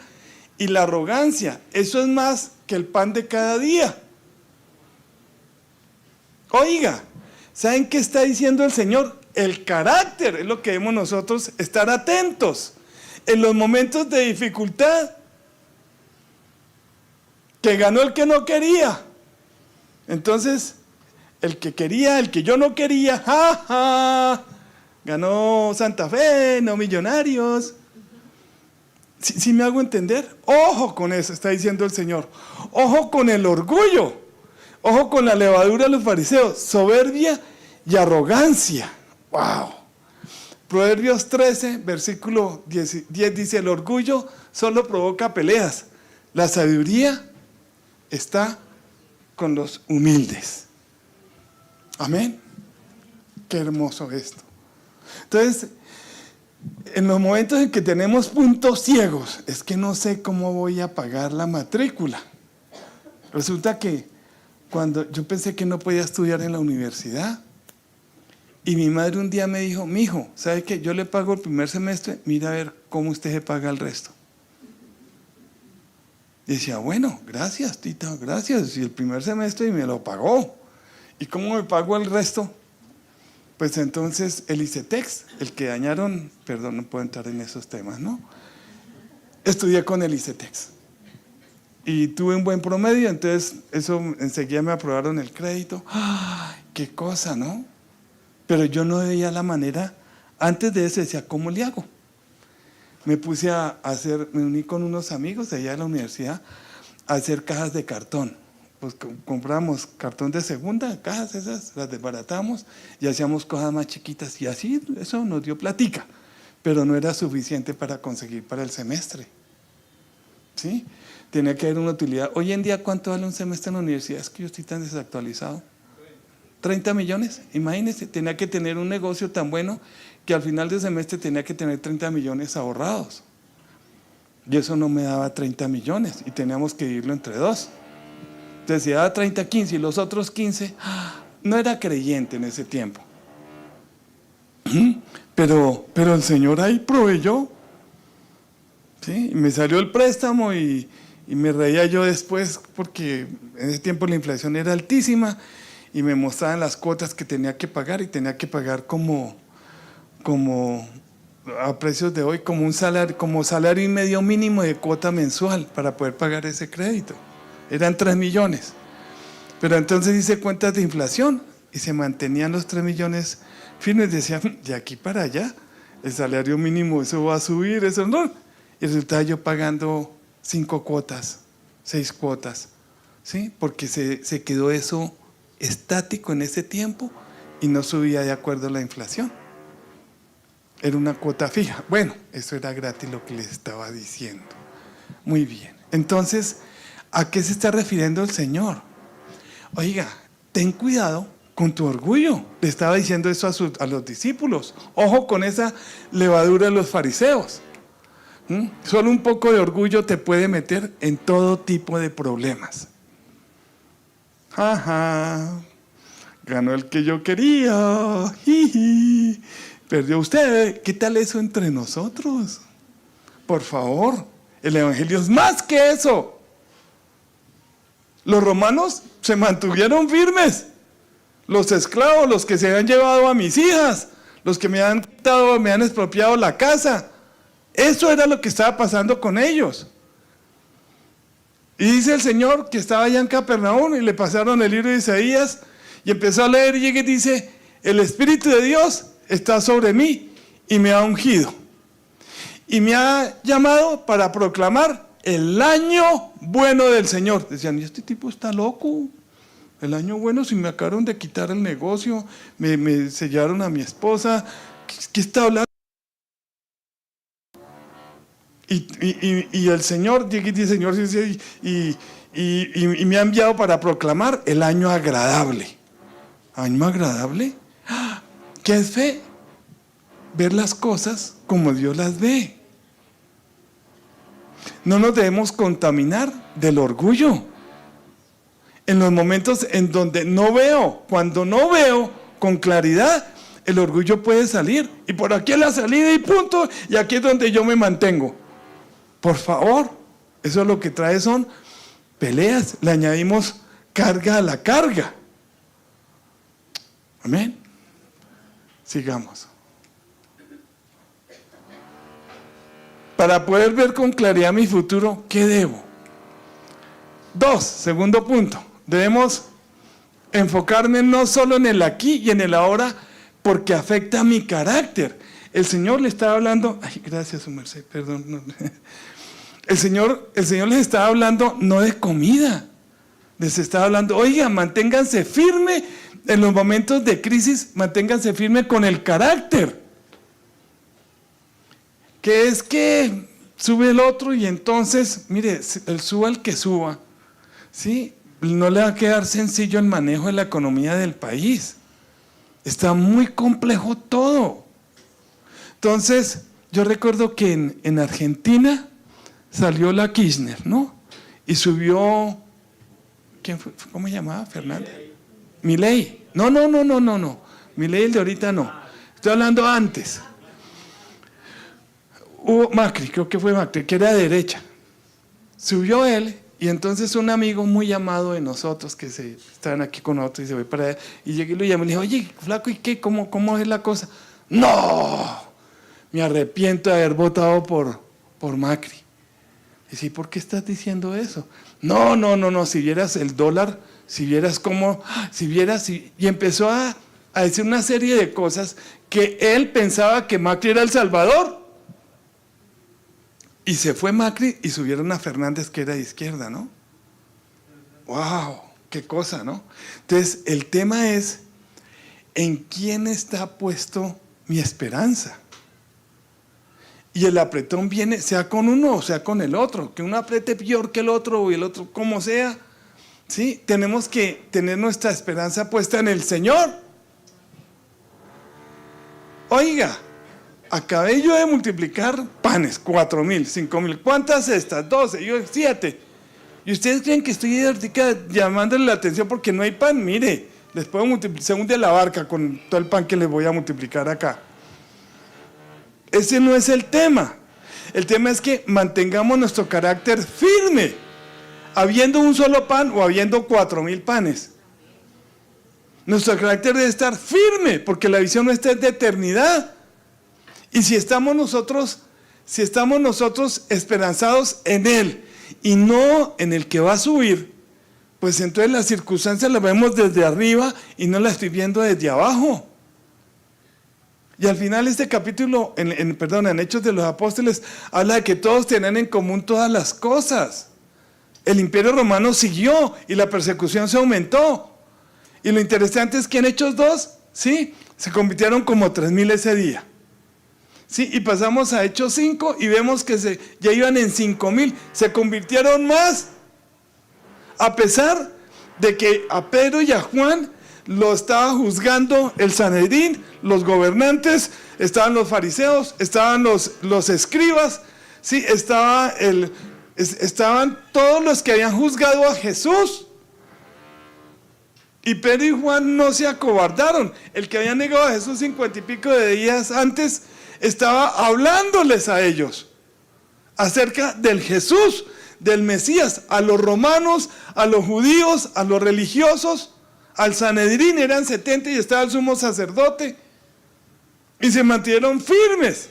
S1: y la arrogancia. Eso es más que el pan de cada día. Oiga, ¿saben qué está diciendo el Señor? El carácter es lo que debemos nosotros estar atentos. En los momentos de dificultad, que ganó el que no quería. Entonces, el que quería, el que yo no quería, ganó Santa Fe, no Millonarios. ¿Sí me hago entender? Ojo con eso, está diciendo el Señor. Ojo con el orgullo. Ojo con la levadura de los fariseos, soberbia y arrogancia. ¡Wow! Proverbios 13, versículo 10 dice, el orgullo solo provoca peleas. La sabiduría está con los humildes. Amén. Qué hermoso esto. Entonces, en los momentos en que tenemos puntos ciegos, es que no sé cómo voy a pagar la matrícula. Resulta que cuando yo pensé que no podía estudiar en la universidad, y mi madre un día me dijo, mijo, ¿sabe qué? Yo le pago el primer semestre, mira a ver cómo usted se paga el resto. Y decía, bueno, gracias, tita, gracias. Y el primer semestre y me lo pagó. ¿Y cómo me pago el resto? Pues entonces el ICETEX, el que dañaron, perdón, no puedo entrar en esos temas, ¿no? Estudié con el ICETEX. Y tuve un buen promedio, entonces eso enseguida me aprobaron el crédito. ¡Ay, qué cosa!, ¿no? Pero yo no veía la manera. Antes de eso decía, ¿cómo le hago? Me puse me uní con unos amigos de allá de la universidad a hacer cajas de cartón. Pues compramos cartón de segunda, cajas esas, las desbaratamos y hacíamos cosas más chiquitas. Y así eso nos dio platica, pero no era suficiente para conseguir para el semestre. ¿Sí? Tenía que haber una utilidad. Hoy en día, ¿cuánto vale un semestre en la universidad? Es que yo estoy tan desactualizado. 30 millones, imagínense, tenía que tener un negocio tan bueno que al final del semestre tenía que tener 30 millones ahorrados. Y eso no me daba 30 millones y teníamos que dividirlo entre dos. Entonces, si daba 30, 15 y los otros 15, no era creyente en ese tiempo. Pero el Señor ahí proveyó. ¿Sí? Y me salió el préstamo y Y me reía yo después porque en ese tiempo la inflación era altísima y me mostraban las cuotas que tenía que pagar y tenía que pagar como a precios de hoy, como salario y medio mínimo de cuota mensual para poder pagar ese crédito. Eran 3 millones. Pero entonces hice cuentas de inflación y se mantenían los 3 millones firmes. Decían, de aquí para allá, el salario mínimo, eso va a subir, eso no. Y resultaba yo pagando 5 cuotas, 6 cuotas, ¿sí? Porque se quedó eso estático en ese tiempo y no subía de acuerdo a la inflación. Era una cuota fija. Bueno, eso era gratis lo que les estaba diciendo. Muy bien. Entonces, ¿a qué se está refiriendo el Señor? Oiga, ten cuidado con tu orgullo. Le estaba diciendo eso a los discípulos. Ojo con esa levadura de los fariseos. Solo un poco de orgullo te puede meter en todo tipo de problemas. Ajá, ganó el que yo quería. Jiji. Perdió usted. ¿Qué tal eso entre nosotros? Por favor, el evangelio es más que eso. Los romanos se mantuvieron firmes. Los esclavos, los que se han llevado a mis hijas, los que me han quitado, me han expropiado la casa. Eso era lo que estaba pasando con ellos. Y dice el Señor que estaba allá en Capernaum y le pasaron el libro de Isaías y empezó a leer y llega y dice, el Espíritu de Dios está sobre mí y me ha ungido. Y me ha llamado para proclamar el año bueno del Señor. Decían, ¿y este tipo está loco? El año bueno, si me acabaron de quitar el negocio, me sellaron a mi esposa, ¿qué está hablando? Y el Señor, dice Señor, y me ha enviado para proclamar el año agradable. ¿Año agradable? ¿Qué es fe? Ver las cosas como Dios las ve. No nos debemos contaminar del orgullo. En los momentos en donde no veo, cuando no veo con claridad, el orgullo puede salir. Y por aquí es la salida y punto, y aquí es donde yo me mantengo. Por favor, eso es lo que trae son peleas. Le añadimos carga a la carga. Amén. Sigamos. Para poder ver con claridad mi futuro, ¿qué debo? 2, segundo punto. Debemos enfocarme no solo en el aquí y en el ahora, porque afecta a mi carácter. El Señor le estaba hablando, ay, gracias, su merced, perdón. No. El Señor les estaba hablando no de comida, les estaba hablando, oiga, manténganse firme en los momentos de crisis, manténganse firme con el carácter. Que es que sube el otro y entonces, mire, el suba el que suba, ¿sí? No le va a quedar sencillo el manejo de la economía del país. Está muy complejo todo. Entonces, yo recuerdo que en Argentina salió la Kirchner, ¿no? Y subió, ¿quién fue? ¿Cómo se llamaba? ¿Fernández? Milei. No. Milei el de ahorita no. Estoy hablando antes. Hubo Macri, creo que fue Macri, que era de derecha. Subió él y entonces un amigo muy amado de nosotros que estaban aquí con nosotros y se fue para allá, y llegué y lo llamé y le dije, oye, flaco, ¿y qué? ¿Cómo es la cosa? ¡No! Me arrepiento de haber votado por Macri. Y sí, ¿por qué estás diciendo eso? No, si vieras el dólar, si vieras cómo, y empezó a decir una serie de cosas que él pensaba que Macri era el Salvador. Y se fue Macri y subieron a Fernández, que era de izquierda, ¿no? ¡Wow! ¡Qué cosa!, ¿no? Entonces, el tema es, ¿en quién está puesto mi esperanza? Y el apretón viene, sea con uno o sea con el otro, que uno apriete peor que el otro y el otro como sea, ¿sí? Tenemos que tener nuestra esperanza puesta en el Señor. Oiga, acabé yo de multiplicar panes, 4,000, 5,000, ¿cuántas cestas? 12, yo 7. ¿Y ustedes creen que estoy llamándole la atención porque no hay pan? Mire, les puedo multiplicar, se hunde la barca con todo el pan que les voy a multiplicar acá. Ese no es el tema. El tema es que mantengamos nuestro carácter firme habiendo un solo pan o habiendo 4,000 panes. Nuestro carácter debe estar firme, porque la visión nuestra es de eternidad. Y si estamos nosotros esperanzados en Él y no en el que va a subir, pues entonces las circunstancias las vemos desde arriba y no las estoy viendo desde abajo. Y al final este capítulo, en Hechos de los Apóstoles, habla de que todos tenían en común todas las cosas. El Imperio Romano siguió y la persecución se aumentó. Y lo interesante es que en Hechos 2, ¿sí?, se convirtieron como 3,000 ese día. ¿Sí? Y pasamos a Hechos 5 y vemos que ya iban en 5,000, se convirtieron más. A pesar de que a Pedro y a Juan lo estaba juzgando el Sanedrín, los gobernantes, estaban los fariseos, estaban los escribas, ¿sí?, estaban todos los que habían juzgado a Jesús. Y Pedro y Juan no se acobardaron. El que había negado a Jesús 50 y pico de días antes estaba hablándoles a ellos acerca del Jesús, del Mesías, a los romanos, a los judíos, a los religiosos, al Sanedrín. Eran 70 y estaba el sumo sacerdote. Y se mantuvieron firmes.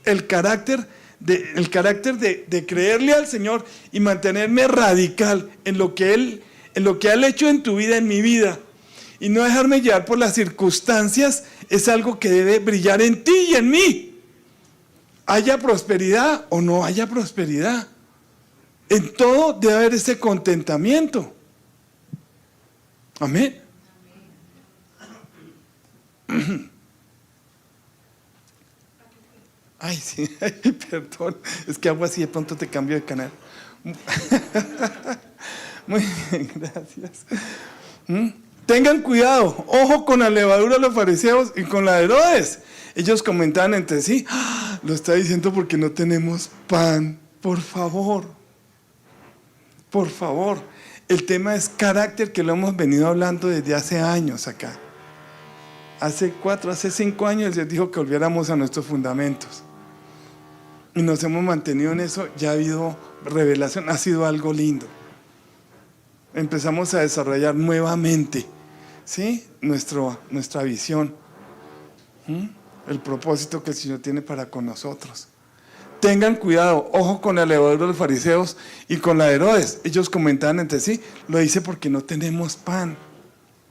S1: El carácter de creerle al Señor y mantenerme radical en lo que Él ha hecho en tu vida, en mi vida, y no dejarme llevar por las circunstancias, es algo que debe brillar en ti y en mí. Haya prosperidad o no haya prosperidad, en todo debe haber ese contentamiento. Amén. Ay, sí, perdón, es que hago así, de pronto te cambio de canal. Muy bien, gracias. Tengan cuidado, ojo con la levadura de los fariseos y con la de Herodes. Ellos comentaban entre sí, lo está diciendo porque no tenemos pan. Por favor, el tema es carácter, que lo hemos venido hablando desde hace años acá. Hace 5 años Dios dijo que volviéramos a nuestros fundamentos. Y nos hemos mantenido en eso, ya ha habido revelación, ha sido algo lindo. Empezamos a desarrollar nuevamente, ¿sí?, nuestra visión, el propósito que el Señor tiene para con nosotros. Tengan cuidado, ojo con la levadura de los fariseos y con la de Herodes. Ellos comentaban entre sí, lo hice porque no tenemos pan.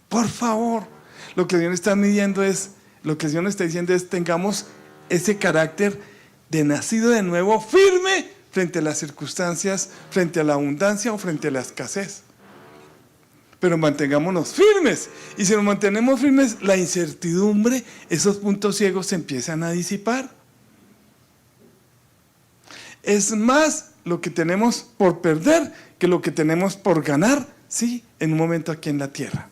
S1: Por favor, lo que el Señor está midiendo es, lo que el Señor nos está diciendo es, tengamos ese carácter de nacido de nuevo, firme frente a las circunstancias, frente a la abundancia o frente a la escasez. Pero mantengámonos firmes. Y si nos mantenemos firmes, la incertidumbre, esos puntos ciegos se empiezan a disipar. Es más lo que tenemos por perder que lo que tenemos por ganar, sí, en un momento aquí en la tierra.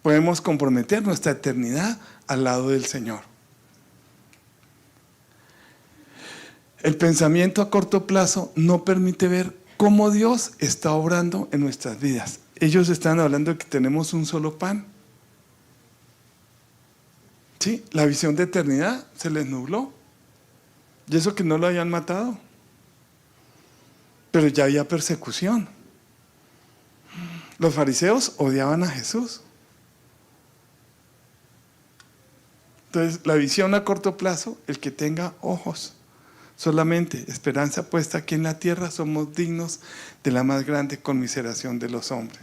S1: Podemos comprometer nuestra eternidad al lado del Señor. El pensamiento a corto plazo no permite ver cómo Dios está obrando en nuestras vidas. Ellos están hablando de que tenemos un solo pan. Sí, la visión de eternidad se les nubló. Y eso que no lo habían matado. Pero ya había persecución. Los fariseos odiaban a Jesús. Entonces, la visión a corto plazo, el que tenga ojos, solamente esperanza puesta aquí en la tierra, somos dignos de la más grande conmiseración de los hombres.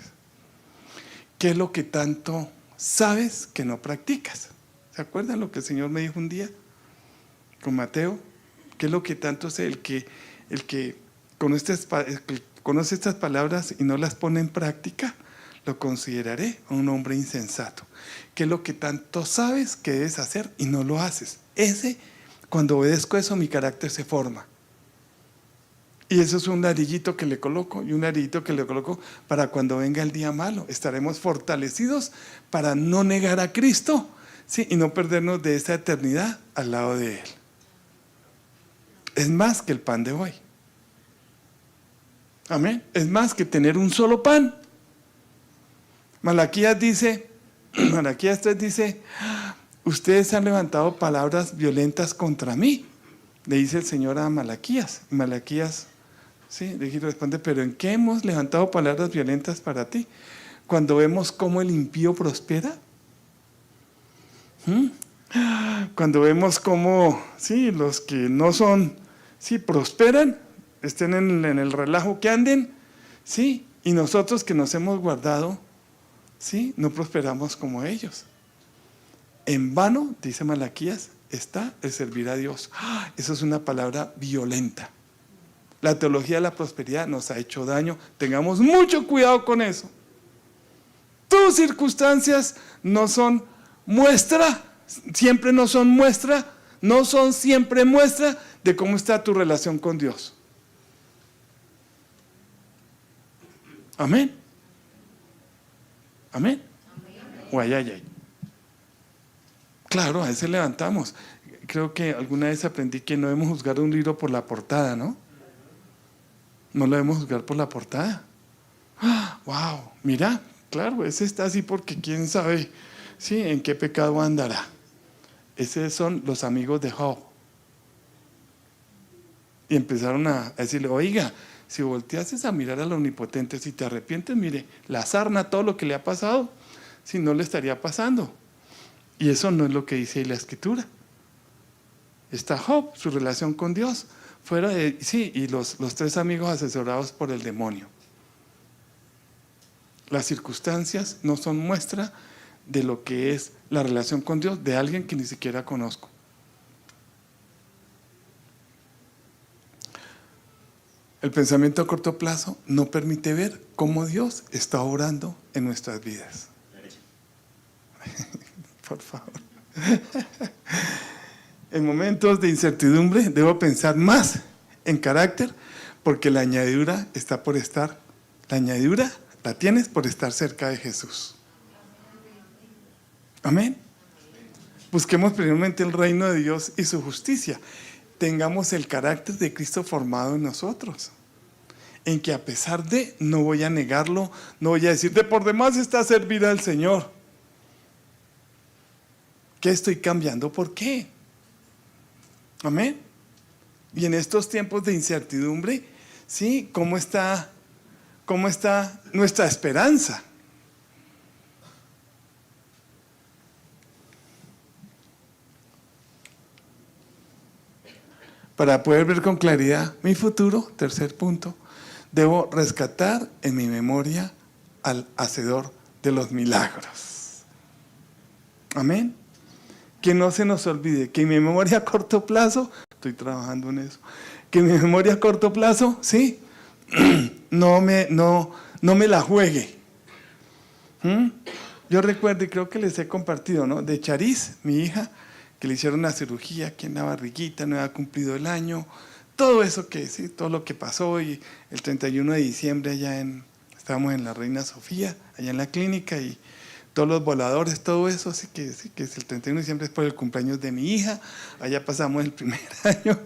S1: ¿Qué es lo que tanto sabes que no practicas? ¿Se acuerdan lo que el Señor me dijo un día con Mateo? ¿Qué es lo que tanto sé? El que conoce estas palabras y no las pone en práctica, lo consideraré un hombre insensato. ¿Qué es lo que tanto sabes que debes hacer y no lo haces? Cuando obedezco eso, mi carácter se forma. Y eso es un ladrillito que le coloco y un ladrillito que le coloco para cuando venga el día malo. Estaremos fortalecidos para no negar a Cristo, ¿sí?, y no perdernos de esa eternidad al lado de Él. Es más que el pan de hoy. Amén. Es más que tener un solo pan. Malaquías 3 dice, ustedes han levantado palabras violentas contra mí, le dice el Señor a Malaquías. Malaquías Sí, le dije, responde, pero ¿en qué hemos levantado palabras violentas para ti? Cuando vemos cómo el impío prospera. Cuando vemos cómo, sí, los que no son, sí, prosperan, estén en el relajo que anden, sí, y nosotros que nos hemos guardado, sí, no prosperamos como ellos. En vano, dice Malaquías, está el servir a Dios. Eso es una palabra violenta. La teología de la prosperidad nos ha hecho daño. Tengamos mucho cuidado con eso. Tus circunstancias no son muestra, siempre no son muestra, no son siempre muestra de cómo está tu relación con Dios. Amén. Amén. O ay, ay, ay. Claro, a veces levantamos. Creo que alguna vez aprendí que no debemos juzgar un libro por la portada, ¿no? No lo debemos juzgar por la portada. ¡Wow! Mira, claro, ese está así porque quién sabe, sí, en qué pecado andará. Esos son los amigos de Job. Y empezaron a decirle, oiga, si volteases a mirar al Omnipotente, si te arrepientes, mire, la sarna, todo lo que le ha pasado, si no le estaría pasando. Y eso no es lo que dice la Escritura. Está Job, su relación con Dios. Fuera de, sí, y los tres amigos asesorados por el demonio. Las circunstancias no son muestra de lo que es la relación con Dios de alguien que ni siquiera conozco. El pensamiento a corto plazo no permite ver cómo Dios está obrando en nuestras vidas. Por favor. En momentos de incertidumbre debo pensar más en carácter, porque la añadidura está por estar, la añadidura la tienes por estar cerca de Jesús. Amén. Busquemos primeramente el reino de Dios y su justicia. Tengamos el carácter de Cristo formado en nosotros, en que a pesar de, no voy a negarlo, no voy a decir, de por demás está servir al Señor. ¿Qué estoy cambiando? ¿Por qué? Amén. Y en estos tiempos de incertidumbre, ¿sí? ¿Cómo está nuestra esperanza? Para poder ver con claridad mi futuro, tercer punto, debo rescatar en mi memoria al hacedor de los milagros. Amén. Que no se nos olvide que mi memoria a corto plazo, estoy trabajando en eso, que mi memoria a corto plazo, sí, no me la juegue. Yo recuerdo, y creo que les he compartido, ¿no? De Charis, mi hija, que le hicieron una cirugía aquí en la barriguita, no había cumplido el año, todo eso que, sí, todo lo que pasó, y el 31 de diciembre estábamos en la Reina Sofía, allá en la clínica, y todos los voladores, todo eso, así que sí, que es el 31 de diciembre, es por el cumpleaños de mi hija, allá pasamos el primer año,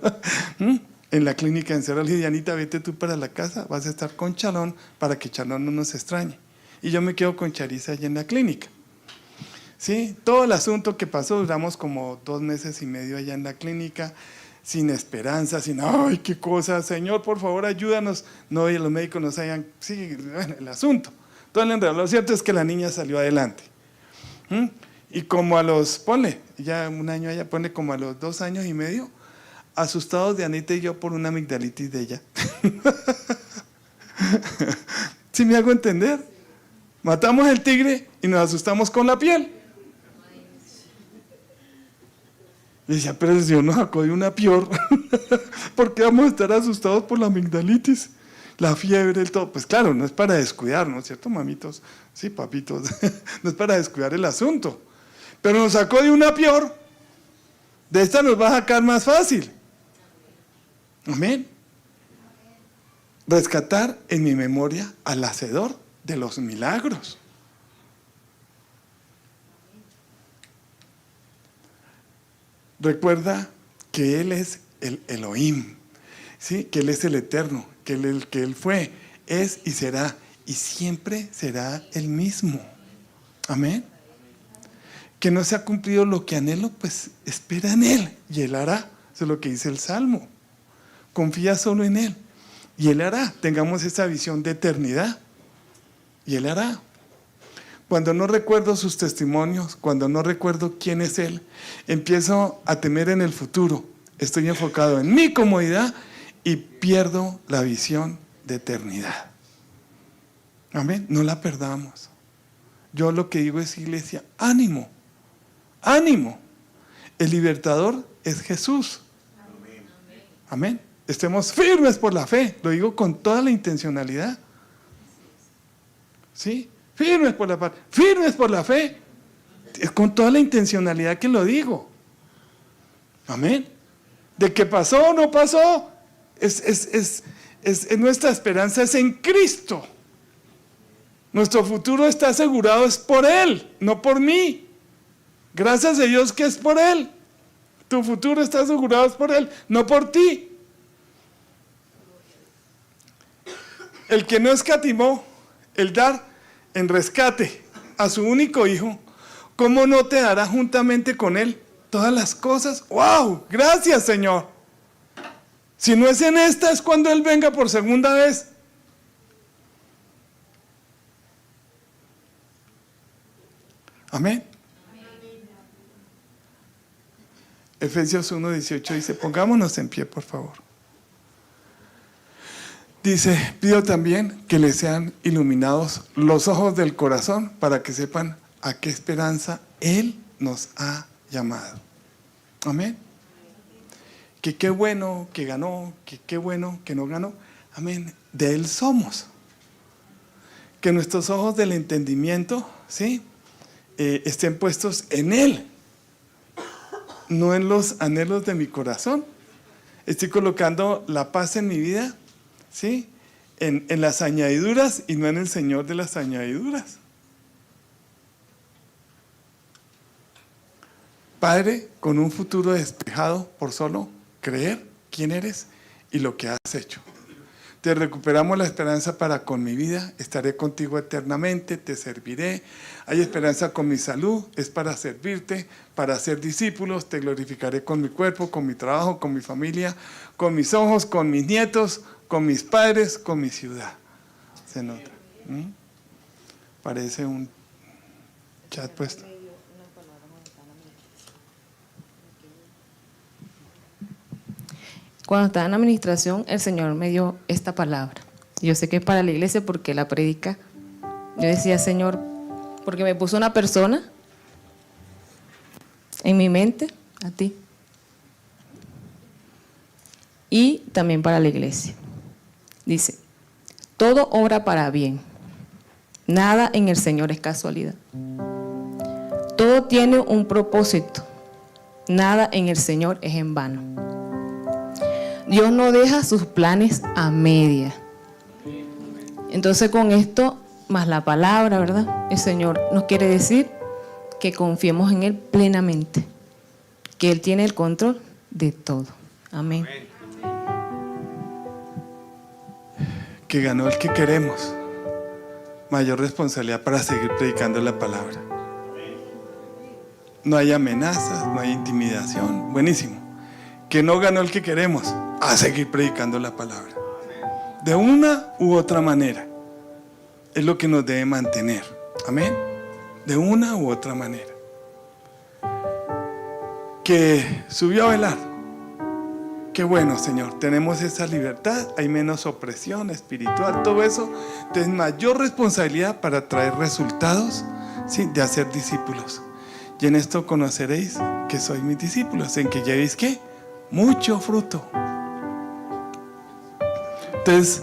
S1: en la clínica en Cerro Lidianita, vete tú para la casa, vas a estar con Chalón para que Chalón no nos extrañe. Y yo me quedo con Charisa allá en la clínica. Sí, todo el asunto que pasó, duramos como 2 meses y medio allá en la clínica, sin esperanza, sin, ay, qué cosa, Señor, por favor, ayúdanos. No, y los médicos no sabían, sí, bueno, el asunto. Todo el enredo. Lo cierto es que la niña salió adelante. Y como a los, ponle, ya un año allá, ponle como a los 2 años y medio, asustados de Anita y yo por una amigdalitis de ella. ¿Sí me hago entender? Matamos el tigre y nos asustamos con la piel. Y decía, pero el Señor nos sacó de una peor. ¿Por qué vamos a estar asustados por la amigdalitis? La fiebre, el todo. Pues claro, no es para descuidar, ¿no es cierto, mamitos? Sí, papitos. No es para descuidar el asunto. Pero nos sacó de una peor. De esta nos va a sacar más fácil. Amén. Rescatar en mi memoria al hacedor de los milagros. Recuerda que Él es el Elohim, ¿sí? Que Él es el Eterno, que Él fue, es y será, y siempre será el mismo. Amén. Que no se ha cumplido lo que anhelo, pues espera en Él y Él hará. Eso es lo que dice el Salmo. Confía solo en Él. Y Él hará. Tengamos esa visión de eternidad. Y Él hará. Cuando no recuerdo sus testimonios, cuando no recuerdo quién es Él, empiezo a temer en el futuro. Estoy enfocado en mi comodidad y pierdo la visión de eternidad. Amén. No la perdamos. Yo lo que digo es, iglesia, ánimo. Ánimo. El libertador es Jesús. Amén. Estemos firmes por la fe. Lo digo con toda la intencionalidad. ¿Sí? Firmes por la paz, firmes por la fe. Es con toda la intencionalidad que lo digo. Amén. De que pasó o no pasó, nuestra esperanza es en Cristo. Nuestro futuro está asegurado, es por Él, no por mí. Gracias a Dios que es por Él. Tu futuro está asegurado, es por Él, no por ti. El que no escatimó el dar en rescate a su único hijo, ¿cómo no te dará juntamente con Él todas las cosas? ¡Wow! Gracias, Señor. Si no es en esta, es cuando Él venga por segunda vez. Amén. Efesios 1:18 dice, pongámonos en pie, por favor. Dice, pido también que les sean iluminados los ojos del corazón para que sepan a qué esperanza Él nos ha llamado. Amén. Que qué bueno que ganó, que qué bueno que no ganó. Amén. De Él somos. Que nuestros ojos del entendimiento, ¿sí? Estén puestos en Él, no en los anhelos de mi corazón. Estoy colocando la paz en mi vida, ¿sí? En las añadiduras y no en el Señor de las añadiduras. Padre, con un futuro despejado por solo creer quién eres y lo que has hecho. Te recuperamos la esperanza para con mi vida, estaré contigo eternamente, te serviré. Hay esperanza con mi salud, es para servirte, para ser discípulos, te glorificaré con mi cuerpo, con mi trabajo, con mi familia, con mis ojos, con mis nietos, con mis padres, con mi ciudad. Se nota. Parece un chat puesto.
S3: Cuando estaba en administración, el Señor me dio esta palabra. Yo sé que es para la iglesia porque la predica. Yo decía, Señor, porque me puso una persona en mi mente, a ti. Y también para la iglesia. Dice, todo obra para bien. Nada en el Señor es casualidad. Todo tiene un propósito. Nada en el Señor es en vano. Dios no deja sus planes a media. Entonces con esto, más la palabra, ¿verdad? El Señor nos quiere decir que confiemos en Él plenamente. Que Él tiene el control de todo. Amén.
S1: Que ganó el que queremos. Mayor responsabilidad para seguir predicando la palabra. No hay amenazas, no hay intimidación. Buenísimo. Que no ganó el que queremos. A seguir predicando la palabra. De una u otra manera. Es lo que nos debe mantener. Amén. De una u otra manera. Que subió a velar. Qué bueno, Señor. Tenemos esa libertad. Hay menos opresión espiritual. Todo eso. Entonces, mayor responsabilidad para traer resultados, ¿sí? De hacer discípulos. Y en esto conoceréis que sois mis discípulos. En que llevéis ¿qué? Mucho fruto. Entonces,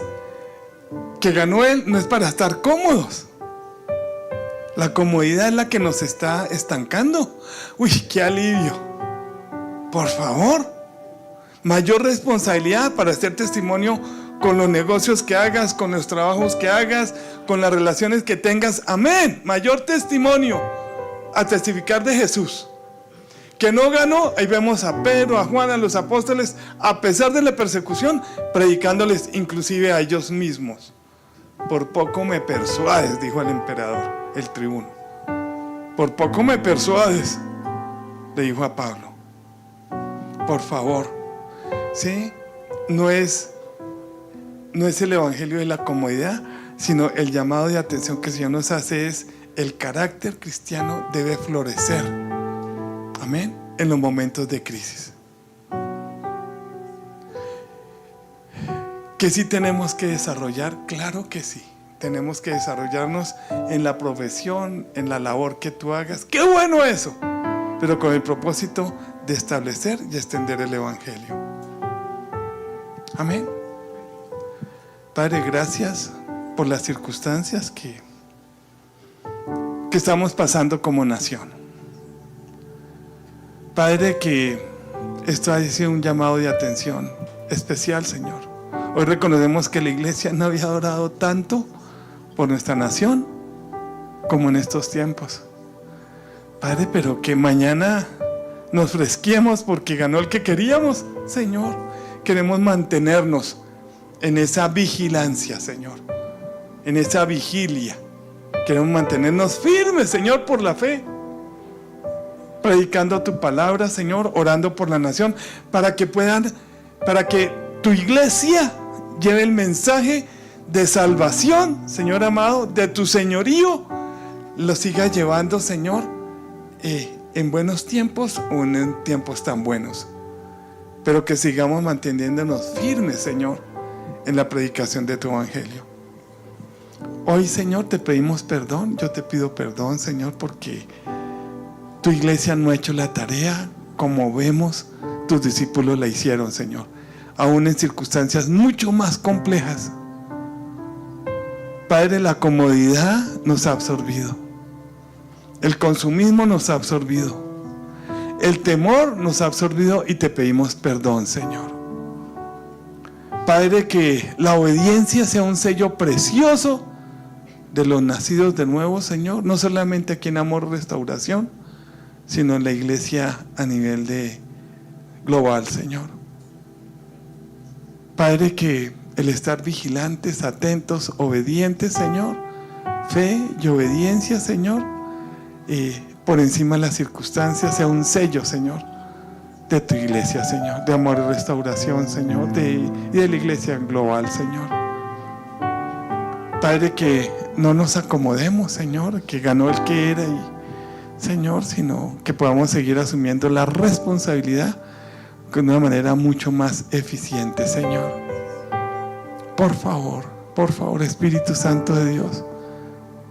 S1: que ganó Él no es para estar cómodos. La comodidad es la que nos está estancando. Uy, qué alivio. Por favor, mayor responsabilidad para hacer testimonio con los negocios que hagas, con los trabajos que hagas, con las relaciones que tengas. Amén. Mayor testimonio a testificar de Jesús. Que no ganó, ahí vemos a Pedro, a Juan, a los apóstoles, a pesar de la persecución, predicándoles inclusive a ellos mismos. Por poco me persuades, dijo el emperador, el tribuno. Por poco me persuades, le dijo a Pablo. Por favor, ¿sí? No es no es el evangelio de la comodidad, sino el llamado de atención que el Señor nos hace es: el carácter cristiano debe florecer, amén, en los momentos de crisis. ¿Que sí tenemos que desarrollar? Claro que sí. Tenemos que desarrollarnos en la profesión, en la labor que tú hagas. ¡Qué bueno eso! Pero con el propósito de establecer y extender el evangelio. Amén. Padre, gracias por las circunstancias que estamos pasando como nación. Padre, que esto ha sido un llamado de atención especial, Señor. Hoy reconocemos que la iglesia no había orado tanto por nuestra nación como en estos tiempos. Padre, pero que mañana nos fresquemos porque ganó el que queríamos, Señor. Queremos mantenernos en esa vigilancia, Señor, en esa vigilia. Queremos mantenernos firmes, Señor, por la fe, predicando tu palabra, Señor, orando por la nación, para que tu iglesia lleve el mensaje de salvación, Señor amado, de tu señorío, lo siga llevando, Señor, en buenos tiempos o en tiempos tan buenos, pero que sigamos manteniéndonos firmes, Señor, en la predicación de tu evangelio. Hoy, Señor, te pedimos perdón. Yo te pido perdón, Señor, porque tu iglesia no ha hecho la tarea como vemos tus discípulos la hicieron, Señor, aún en circunstancias mucho más complejas. Padre, la comodidad nos ha absorbido, el consumismo nos ha absorbido, el temor nos ha absorbido, y te pedimos perdón, Señor. Padre, que la obediencia sea un sello precioso de los nacidos de nuevo, Señor, no solamente aquí en Amor Restauración, sino en la iglesia a nivel global, Señor. Padre, que el estar vigilantes, atentos, obedientes, Señor, fe y obediencia, Señor, por encima de las circunstancias, sea un sello, Señor, de tu iglesia, Señor, de Amor y Restauración, Señor, y de la iglesia global, Señor. Padre, que no nos acomodemos, Señor, que ganó el que era, Señor, sino que podamos seguir asumiendo la responsabilidad de una manera mucho más eficiente, Señor. Por favor, Espíritu Santo de Dios,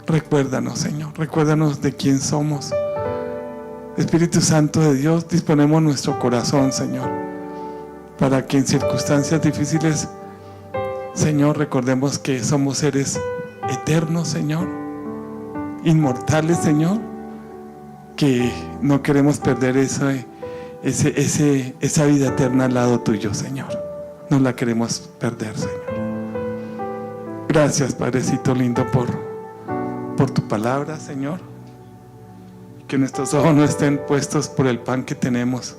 S1: recuérdanos, Señor, recuérdanos de quién somos. Espíritu Santo de Dios, disponemos nuestro corazón, Señor, para que en circunstancias difíciles, Señor, recordemos que somos seres eternos, Señor, inmortales, Señor, que no queremos perder esa vida eterna al lado tuyo, Señor. No la queremos perder, Señor. Gracias, Padrecito lindo, por tu palabra, Señor. Que nuestros ojos no estén puestos por el pan que tenemos,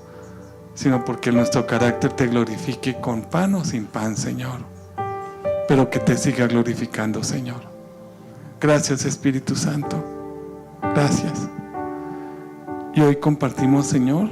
S1: sino porque nuestro carácter te glorifique con pan o sin pan, Señor, pero que te siga glorificando, Señor. Gracias, Espíritu Santo, gracias. Y hoy compartimos, Señor,